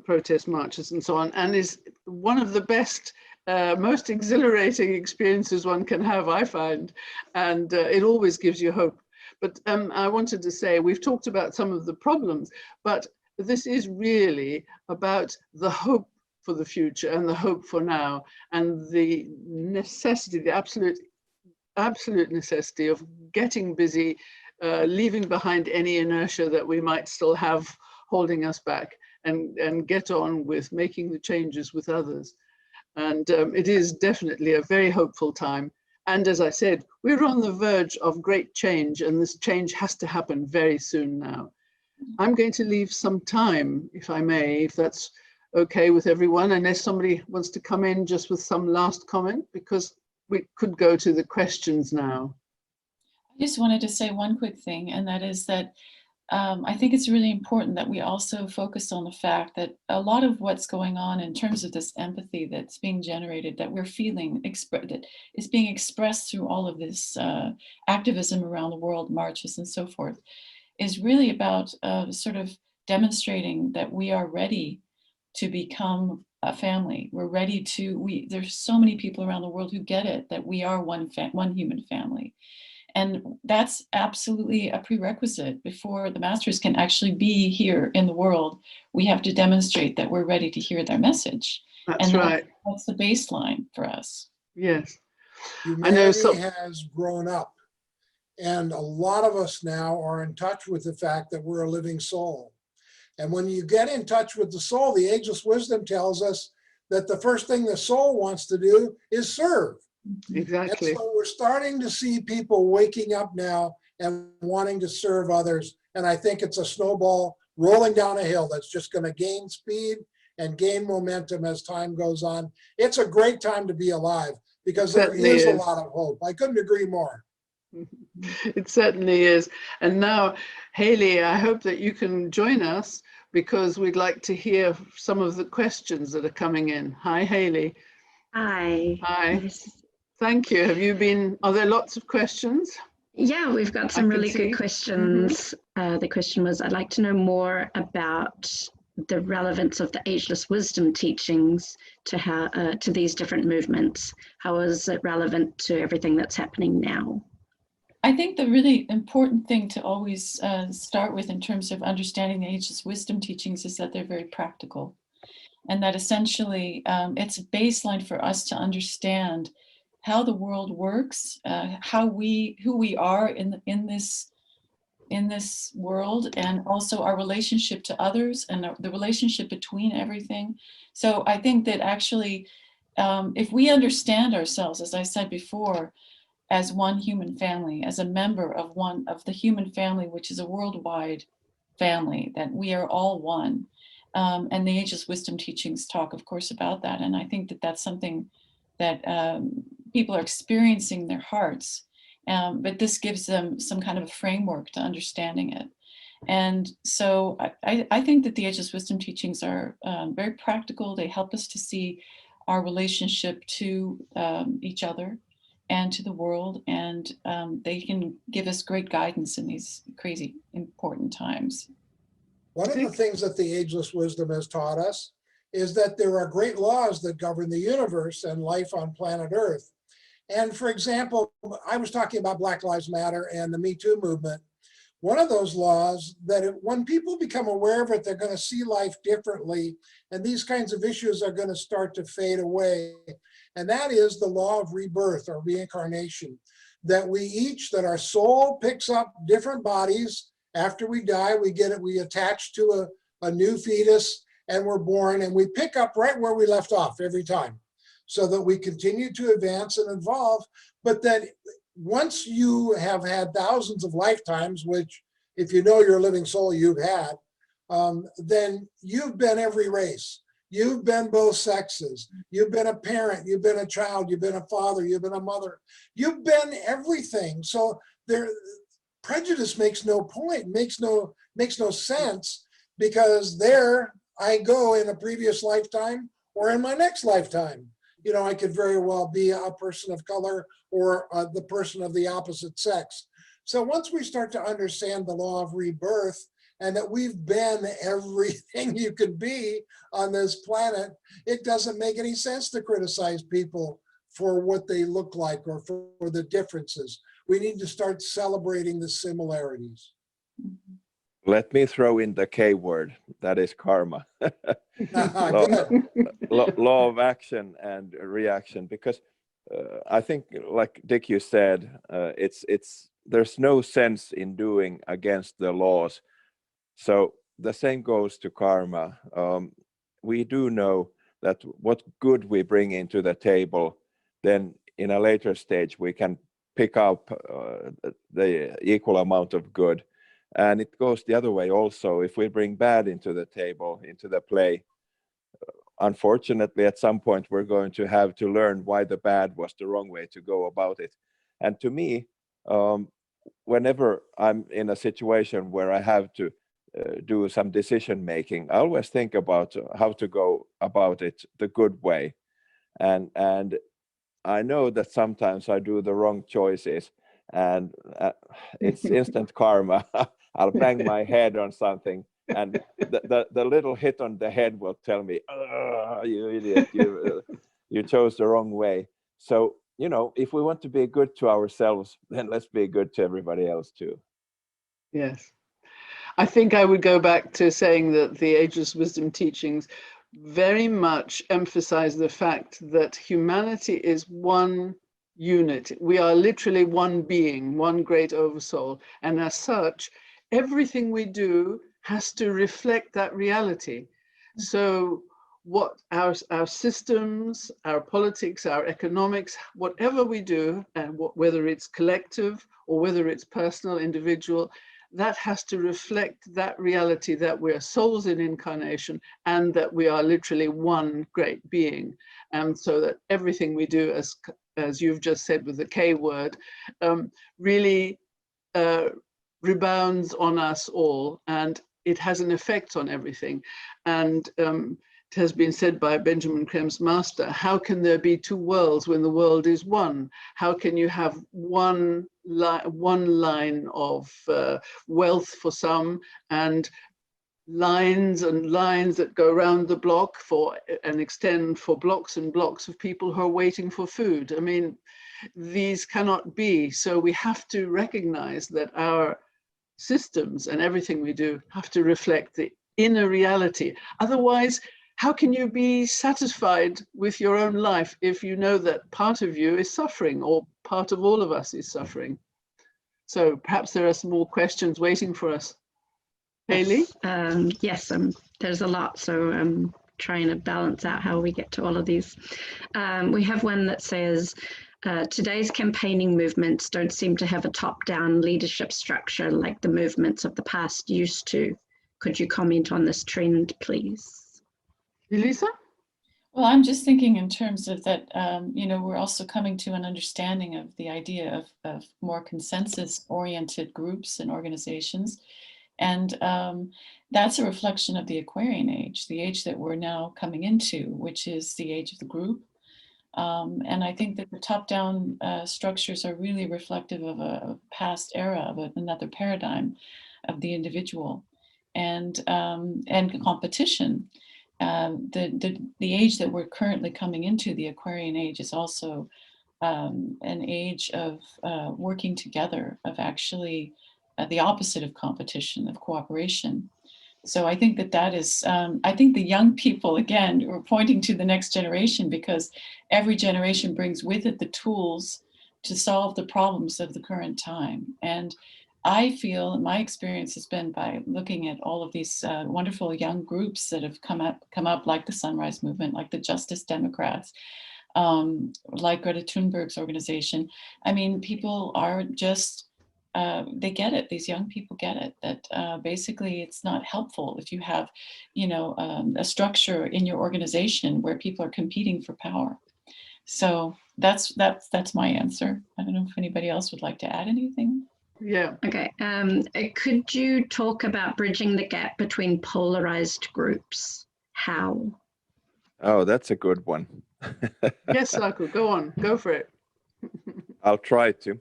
protest marches and so on, and is one of the best, most exhilarating experiences one can have, I find. And it always gives you hope. But I wanted to say, we've talked about some of the problems, but this is really about the hope for the future and the hope for now, and the necessity, the absolute necessity of getting busy, leaving behind any inertia that we might still have holding us back, and get on with making the changes with others. And it is definitely a very hopeful time. And as I said, we're on the verge of great change, and this change has to happen very soon now. I'm going to leave some time, if I may, if that's okay with everyone, unless somebody wants to come in just with some last comment, because we could go to the questions now. I just wanted to say one quick thing, and that is that I think it's really important that we also focus on the fact that a lot of what's going on in terms of this empathy that's being generated, that we're feeling, that is being expressed through all of this activism around the world, marches and so forth, is really about sort of demonstrating that we are ready to become a family. We're ready to, there's so many people around the world who get it, that we are one human family. And that's absolutely a prerequisite. Before the masters can actually be here in the world, we have to demonstrate that we're ready to hear their message. That's right. That's the baseline for us. Yes. Humanity has grown up, and a lot of us now are in touch with the fact that we're a living soul. And when you get in touch with the soul, the Ageless Wisdom tells us that the first thing the soul wants to do is serve. Exactly. And so we're starting to see people waking up now and wanting to serve others And I think it's a snowball rolling down a hill that's just going to gain speed and gain momentum as time goes on. It's a great time to be alive because there is a lot of hope. I couldn't agree more. It certainly is. And now, Haley, I hope that you can join us because we'd like to hear some of the questions that are coming in. Hi, Haley. Hi. Hi. Yes. Thank you. Are there lots of questions? Yeah, we've got some really good questions. The question was, I'd like to know more about the relevance of the Ageless Wisdom Teachings to these different movements. How is it relevant to everything that's happening now? I think the really important thing to always start with in terms of understanding the Ageless Wisdom Teachings is that they're very practical, and that essentially it's a baseline for us to understand how the world works, who we are in this world, and also our relationship to others and the relationship between everything. So I think that actually, if we understand ourselves, as I said before, as one human family, as a member of the human family, which is a worldwide family, that we are all one. And the Ageless Wisdom Teachings talk, of course, about that. And I think that that's something that people are experiencing in their hearts, but this gives them some kind of a framework to understanding it. And so I think that the Ageless Wisdom Teachings are very practical. They help us to see our relationship to each other and to the world, and they can give us great guidance in these crazy important times. One of the things that the Ageless Wisdom has taught us is that there are great laws that govern the universe and life on planet Earth. And for example, I was talking about Black Lives Matter and the Me Too movement. One of those laws that when people become aware of it, they're going to see life differently, and these kinds of issues are going to start to fade away. And that is the law of rebirth or reincarnation, that that our soul picks up different bodies. After we die, we attach to a new fetus, and we're born, and we pick up right where we left off every time, so that we continue to advance and evolve. But then once you have had thousands of lifetimes, which if you know your living soul you've had, then you've been every race. You've been both sexes. You've been a parent, you've been a child, you've been a father, you've been a mother. You've been everything. So prejudice makes no point, makes no sense, because there I go in a previous lifetime or in my next lifetime. You know, I could very well be a person of color or the person of the opposite sex. So once we start to understand the law of rebirth and that we've been everything you could be on this planet, it doesn't make any sense to criticize people for what they look like or for the differences. We need to start celebrating the similarities. Let me throw in the K word, that is karma. Law of action and reaction, because I think, like Dick, you said, there's no sense in doing against the laws. So the same goes to karma. We do know that what good we bring into the table, then in a later stage we can pick up the equal amount of good. And it goes the other way also. If we bring bad into the table, into the play, unfortunately, at some point, we're going to have to learn why the bad was the wrong way to go about it. And to me, whenever I'm in a situation where I have to do some decision making, I always think about how to go about it the good way. And I know that sometimes I do the wrong choices, and it's instant karma. I'll bang my head on something, and the little hit on the head will tell me, "Oh, you idiot, you chose the wrong way." So, you know, if we want to be good to ourselves, then let's be good to everybody else too. Yes. I think I would go back to saying that the Ageless Wisdom Teachings very much emphasize the fact that humanity is one unit. We are literally one being, one great oversoul. And as such, everything we do has to reflect that reality. So what our systems, our politics, our economics, whatever we do, and whether it's collective or whether it's personal, individual, that has to reflect that reality that we're souls in incarnation and that we are literally one great being. And so that everything we do, as you've just said with the K word, really rebounds on us all, and it has an effect on everything. And it has been said by Benjamin Creme's master, how can there be two worlds when the world is one? How can you have one line of wealth for some, and lines and lines that go around the block for and extend for blocks and blocks of people who are waiting for food? I mean, these cannot be. So we have to recognize that our systems and everything we do have to reflect the inner reality. Otherwise, how can you be satisfied with your own life if you know that part of you is suffering, or part of all of us is suffering? So perhaps there are some more questions waiting for us. Hayley? Yes, there's a lot, so I'm trying to balance out how we get to all of these. We have one that says, today's campaigning movements don't seem to have a top-down leadership structure like the movements of the past used to. Could you comment on this trend, please? Elisa? Well, I'm just thinking in terms of that, you know, we're also coming to an understanding of the idea of more consensus-oriented groups and organizations. And that's a reflection of the Aquarian age, the age that we're now coming into, which is the age of the group. And I think that the top-down structures are really reflective of a past era, of another paradigm of the individual and competition. The age that we're currently coming into, the Aquarian age, is also an age of working together, of actually the opposite of competition, of cooperation. So I think that is, I think the young people, again, are pointing to the next generation, because every generation brings with it the tools to solve the problems of the current time. And I feel, and my experience has been by looking at all of these wonderful young groups that have come up like the Sunrise Movement, like the Justice Democrats, like Greta Thunberg's organization. I mean, people are just, they get it. These young people get it, that basically it's not helpful if you have, you know, a structure in your organization where people are competing for power. So that's my answer. I don't know if anybody else would like to add anything. Yeah. Okay. Could you talk about bridging the gap between polarized groups? How? Oh, that's a good one. Yes, Saku, go on, go for it. I'll try to.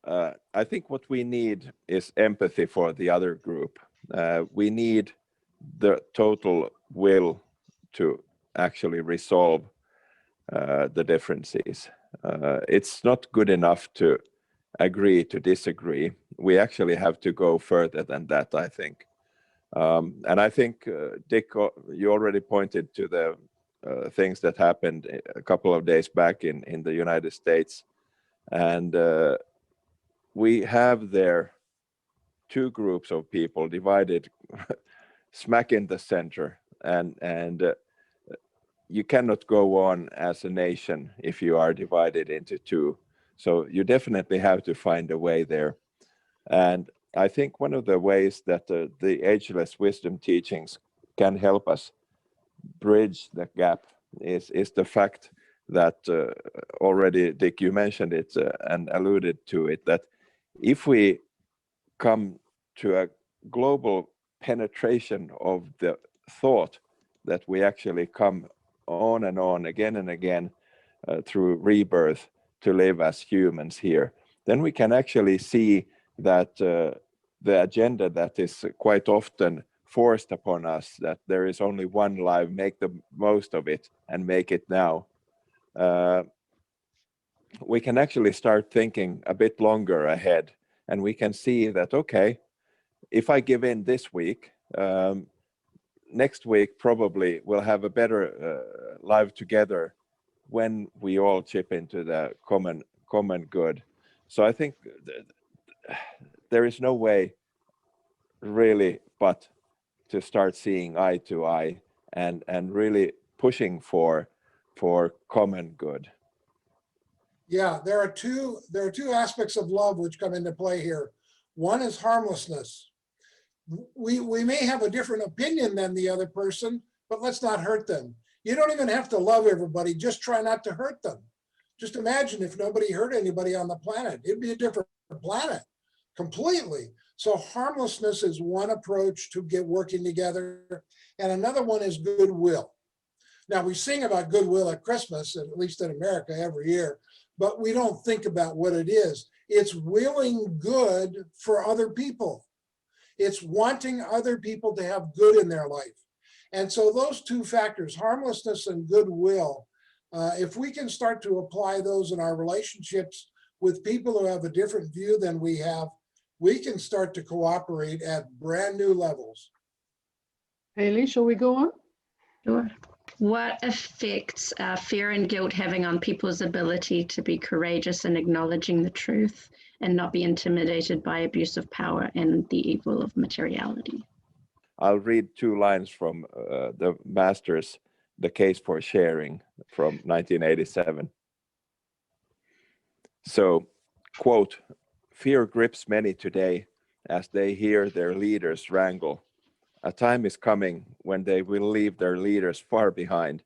I think what we need is empathy for the other group. We need the total will to actually resolve the differences. It's not good enough to agree to disagree. We actually have to go further than that, I think. And I think, Dick, you already pointed to the things that happened a couple of days back in the United States. And we have there two groups of people divided smack in the center. And you cannot go on as a nation if you are divided into two. So you definitely have to find a way there. And I think one of the ways that the Ageless Wisdom Teachings can help us bridge the gap is the fact that already, Dick, you mentioned it and alluded to it, that if we come to a global penetration of the thought that we actually come on and on again and again through rebirth to live as humans here, then we can actually see that the agenda that is quite often forced upon us, that there is only one life, make the most of it and make it now, we can actually start thinking a bit longer ahead, and we can see that, okay, if I give in this week, next week probably we'll have a better life together when we all chip into the common good. So I think there is no way really but to start seeing eye to eye and really pushing for common good. Yeah, there are two aspects of love which come into play here. One is harmlessness. We may have a different opinion than the other person, but let's not hurt them. You don't even have to love everybody, just try not to hurt them. Just imagine if nobody hurt anybody on the planet, it'd be a different planet completely. So harmlessness is one approach to get working together. And another one is goodwill. Now we sing about goodwill at Christmas, at least in America every year, but we don't think about what it is. It's willing good for other people. It's wanting other people to have good in their life. And so those two factors, harmlessness and goodwill, if we can start to apply those in our relationships with people who have a different view than we have, we can start to cooperate at brand new levels. Haley, shall we go on? Sure. What effects are fear and guilt having on people's ability to be courageous in acknowledging the truth and not be intimidated by abuse of power and the evil of materiality? I'll read 2 lines from the Masters, The Case for Sharing from 1987. So, quote, "Fear grips many today as they hear their leaders wrangle. A time is coming when they will leave their leaders far behind.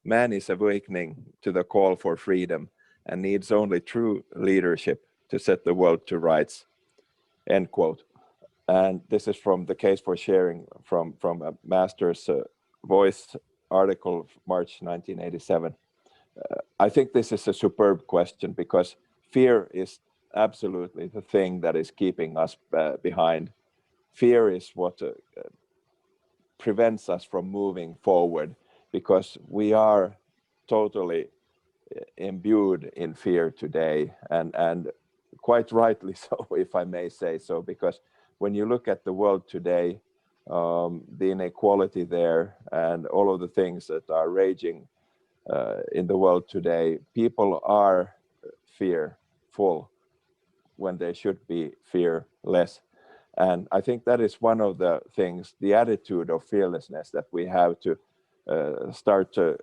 Man is awakening to the call for freedom and needs only true leadership to set the world to rights." End quote. And this is from The Case for Sharing from a Master's Voice article of March 1987. I think this is a superb question because fear is absolutely the thing that is keeping us behind. Fear is what prevents us from moving forward because we are totally imbued in fear today, and quite rightly so, if I may say so, because when you look at the world today, the inequality there and all of the things that are raging in the world today, people are fearful when they should be fearless. And I think that is one of the things, the attitude of fearlessness that we have to start to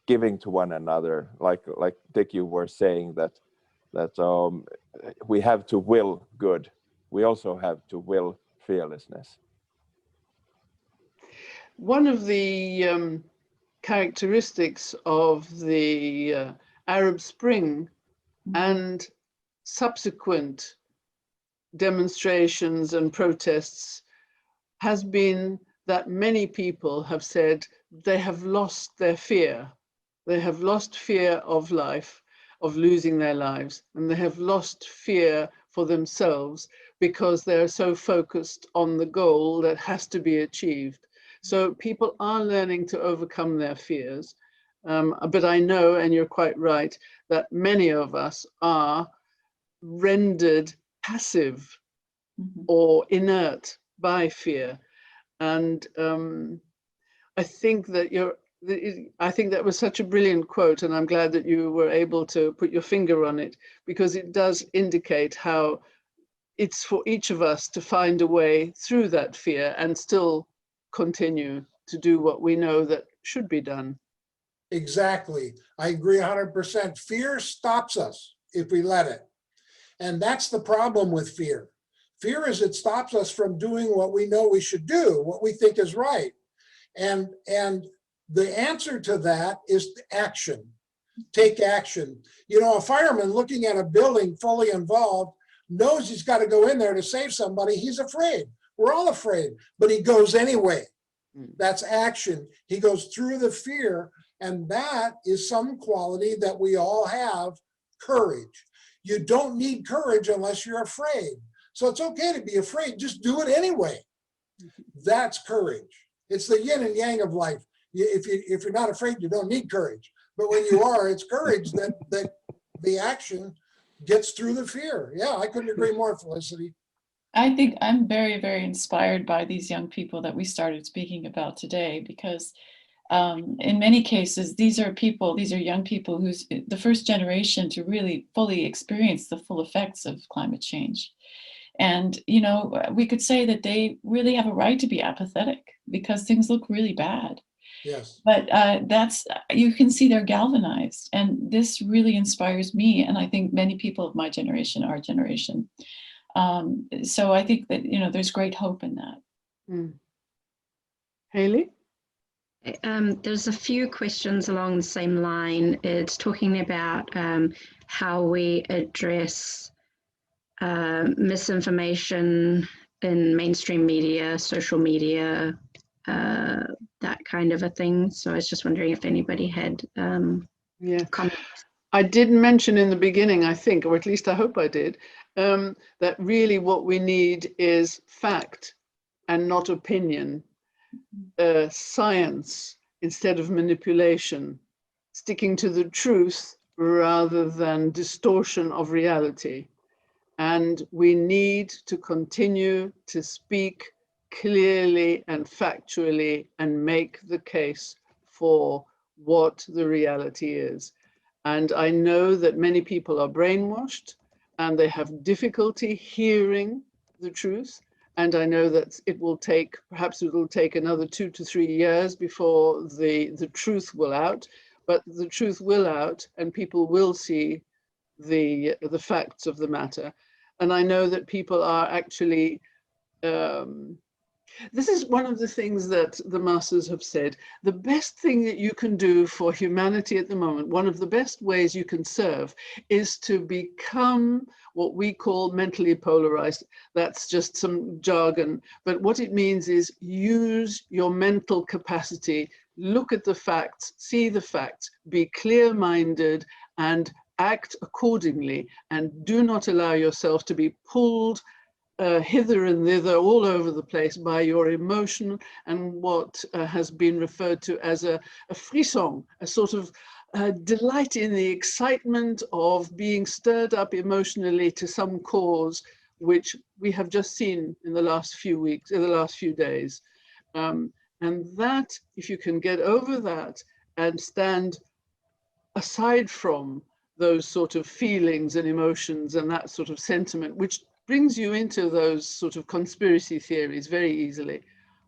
giving to one another. Like Dick, you were saying that we have to will good. We also have to will fearlessness. One of the characteristics of the Arab Spring and subsequent demonstrations and protests has been that many people have said they have lost their fear. They have lost fear of life, of losing their lives, and they have lost fear for themselves because they're so focused on the goal that has to be achieved. So people are learning to overcome their fears. But I know, and you're quite right, that many of us are rendered passive or inert by fear. And I think that was such a brilliant quote, and I'm glad that you were able to put your finger on it, because it does indicate how it's for each of us to find a way through that fear and still continue to do what we know that should be done. Exactly. I agree 100%. Fear stops us if we let it. And that's the problem with fear. Fear is it stops us from doing what we know we should do, what we think is right. And the answer to that is action. Take action. You know, a fireman looking at a building fully involved knows he's got to go in there to save somebody. He's afraid. We're all afraid, but he goes anyway. That's action. He goes through the fear, and that is some quality that we all have, courage. You don't need courage unless you're afraid. So it's okay to be afraid, just do it anyway. That's courage. It's the yin and yang of life. If you're not afraid, you don't need courage. But when you are, it's courage that the action gets through the fear. Yeah, I couldn't agree more, Felicity. I think I'm very, very inspired by these young people that we started speaking about today, because in many cases, these are young people who's the first generation to really fully experience the full effects of climate change. And, you know, we could say that they really have a right to be apathetic because things look really bad. Yes. But you can see they're galvanized, and this really inspires me. And I think many people of my generation, our generation, So I think that, you know, there's great hope in that. Mm. Haley? There's a few questions along the same line. It's talking about how we address misinformation in mainstream media, social media, that kind of a thing. So I was just wondering if anybody had comments. I did mention in the beginning, I think, or at least I hope I did, that really what we need is fact and not opinion, science instead of manipulation, sticking to the truth rather than distortion of reality. And we need to continue to speak clearly and factually and make the case for what the reality is. And I know that many people are brainwashed and they have difficulty hearing the truth. And I know that perhaps it will take another 2 to 3 years before the truth will out, but the truth will out and people will see the facts of the matter. And I know that people are actually, this is one of the things that the masters have said. The best thing that you can do for humanity at the moment, one of the best ways you can serve, is to become what we call mentally polarized. That's just some jargon. But what it means is use your mental capacity, look at the facts, see the facts, be clear-minded, and act accordingly, and do not allow yourself to be pulled hither and thither all over the place by your emotion and what has been referred to as a frisson, a sort of delight in the excitement of being stirred up emotionally to some cause, which we have just seen in the last few weeks, in the last few days. And that, if you can get over that and stand aside from those sort of feelings and emotions and that sort of sentiment, which brings you into those sort of conspiracy theories very easily.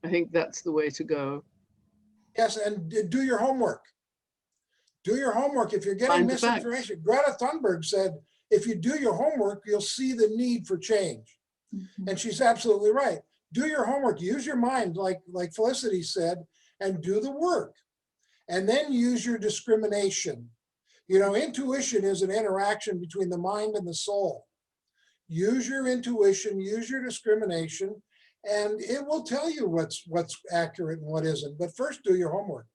I think that's the way to go. Yes, and do your homework. Do your homework. If you're getting misinformation, Greta Thunberg said, if you do your homework, you'll see the need for change. Mm-hmm. And she's absolutely right. Do your homework, use your mind, like Felicity said, and do the work. And then use your discrimination. You know, intuition is an interaction between the mind and the soul. Use your intuition, use your discrimination, and it will tell you what's accurate and what isn't. But first, do your homework.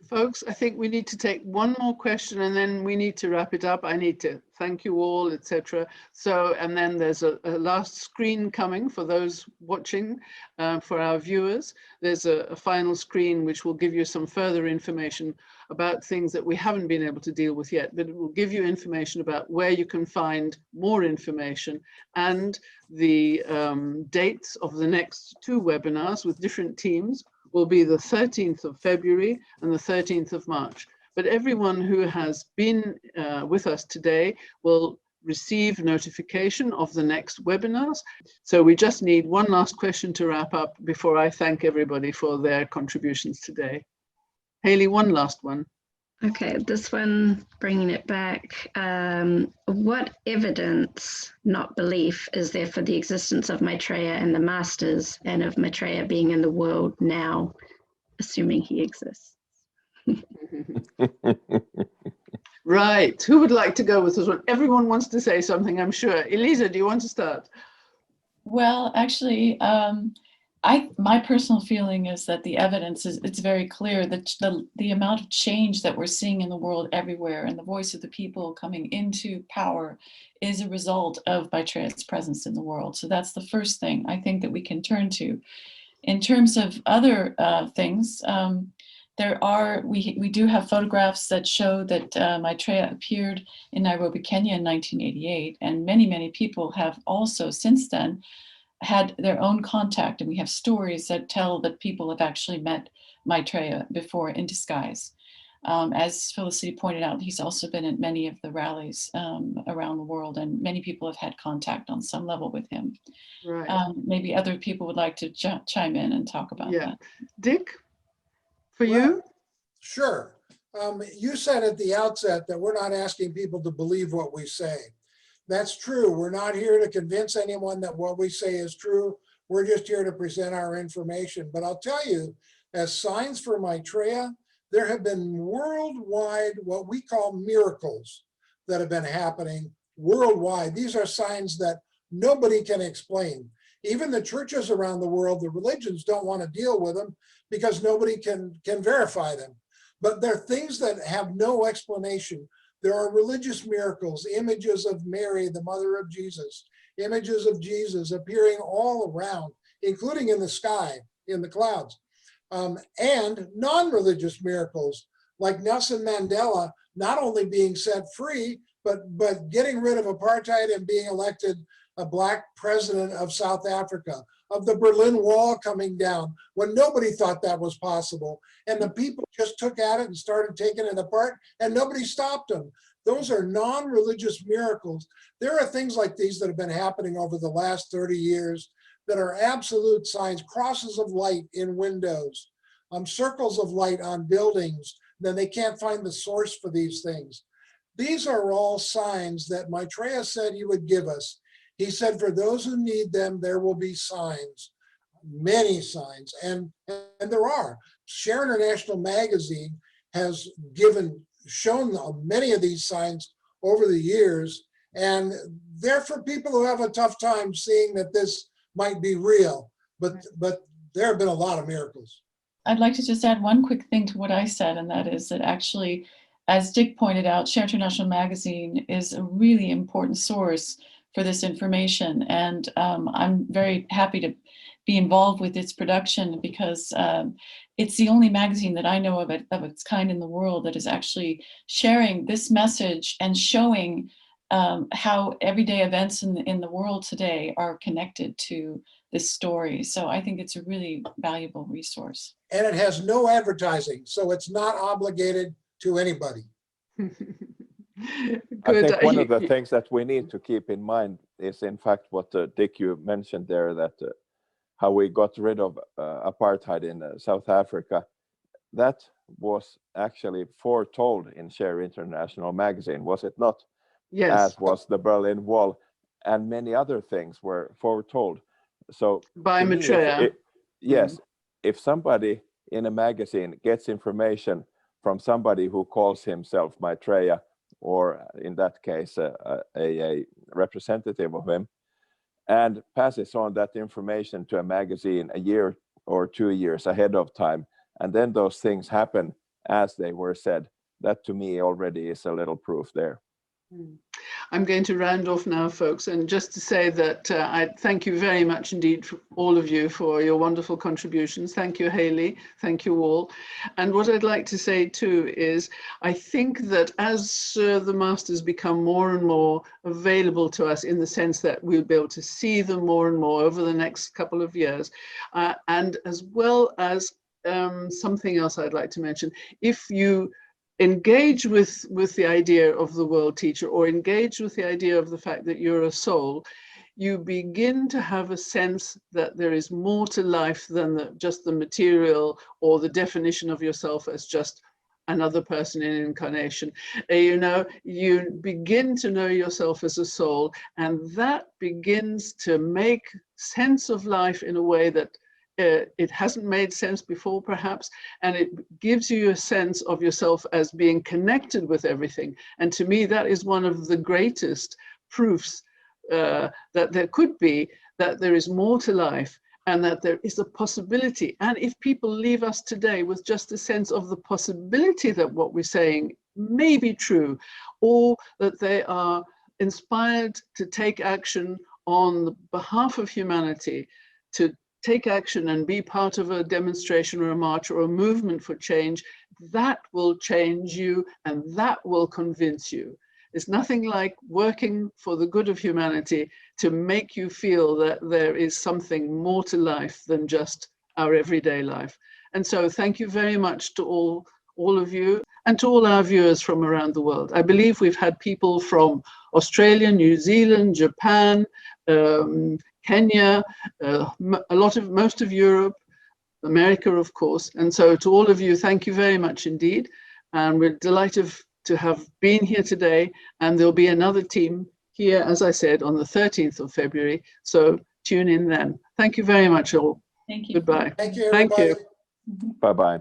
Folks, I think we need to take one more question and then we need to wrap it up. I need to thank you all, etc. So, and then there's a last screen coming for those watching, for our viewers. There's a final screen which will give you some further information about things that we haven't been able to deal with yet, but it will give you information about where you can find more information and the dates of the next 2 webinars with different teams will be the 13th of February and the 13th of March. But everyone who has been with us today will receive notification of the next webinars. So we just need one last question to wrap up before I thank everybody for their contributions today. Haley, one last one. Okay, this one, bringing it back. What evidence, not belief, is there for the existence of Maitreya and the masters and of Maitreya being in the world now, assuming he exists? Right, who would like to go with this one? Everyone wants to say something, I'm sure. Elisa, do you want to start? Well, actually, my personal feeling is that the evidence is, it's very clear that the amount of change that we're seeing in the world everywhere and the voice of the people coming into power is a result of Maitreya's presence in the world. So that's the first thing I think that we can turn to. In terms of other things, we do have photographs that show that Maitreya appeared in Nairobi, Kenya in 1988, and many people have also since then had their own contact, and we have stories that tell that people have actually met Maitreya before in disguise. As Felicity pointed out, he's also been at many of the rallies around the world, and many people have had contact on some level with him. Right. Maybe other people would like to chime in and talk about that. Dick, for you? Sure. You said at the outset that we're not asking people to believe what we say. That's true. We're not here to convince anyone that what we say is true. We're just here to present our information. But I'll tell you, as signs for Maitreya, there have been worldwide what we call miracles that have been happening worldwide. These are signs that nobody can explain. Even the churches around the world, the religions don't want to deal with them because nobody can verify them. But they're things that have no explanation. There are religious miracles, images of Mary, the mother of Jesus, images of Jesus appearing all around, including in the sky, in the clouds. And non-religious miracles, like Nelson Mandela not only being set free, but getting rid of apartheid and being elected a Black president of South Africa, of the Berlin Wall coming down when nobody thought that was possible. And the people just took at it and started taking it apart and nobody stopped them. Those are non-religious miracles. There are things like these that have been happening over the last 30 years that are absolute signs, crosses of light in windows, circles of light on buildings. Then they can't find the source for these things. These are all signs that Maitreya said he would give us. He said, for those who need them, there will be signs, many signs, and there are. Share International Magazine has shown many of these signs over the years, and they're for people who have a tough time seeing that this might be real, but there have been a lot of miracles. I'd like to just add one quick thing to what I said, and that is that actually, as Dick pointed out, Share International Magazine is a really important source for this information. And I'm very happy to be involved with its production because it's the only magazine that I know of its kind in the world that is actually sharing this message and showing how everyday events in the world today are connected to this story. So I think it's a really valuable resource. And it has no advertising, so it's not obligated to anybody. I think one of the things that we need to keep in mind is, in fact, what Dick, you mentioned there, that how we got rid of apartheid in South Africa. That was actually foretold in Share International Magazine, was it not? Yes. As was the Berlin Wall, and many other things were foretold. So by Maitreya. Yes, if somebody in a magazine gets information from somebody who calls himself Maitreya, or in that case, a representative of him, and passes on that information to a magazine a year or 2 years ahead of time, and then those things happen as they were said, that to me already is a little proof there. I'm going to round off now, folks, and just to say that I thank you very much indeed, for all of you, for your wonderful contributions. Thank you, Haley. Thank you all. And what I'd like to say too is, I think that as the masters become more and more available to us, in the sense that we'll be able to see them more and more over the next couple of years, and as well as something else I'd like to mention, if you engage with the idea of the world teacher, or engage with the idea of the fact that you're a soul, you begin to have a sense that there is more to life than just the material or the definition of yourself as just another person in incarnation. You know, you begin to know yourself as a soul, and that begins to make sense of life in a way that it hasn't made sense before, perhaps, and it gives you a sense of yourself as being connected with everything. And to me, that is one of the greatest proofs that there could be, that there is more to life, and that there is a possibility. And if people leave us today with just a sense of the possibility that what we're saying may be true, or that they are inspired to take action on the behalf of humanity, to take action and be part of a demonstration or a march or a movement for change, that will change you and that will convince you. It's nothing like working for the good of humanity to make you feel that there is something more to life than just our everyday life. And so thank you very much to all of you, and to all our viewers from around the world. I believe we've had people from Australia, New Zealand, Japan, Kenya, most of Europe, America, of course. And so to all of you, thank you very much indeed. And we're delighted to have been here today. And there'll be another team here, as I said, on the 13th of February. So tune in then. Thank you very much all. Thank you. Goodbye. Thank you, Thank everybody. you. Bye-bye.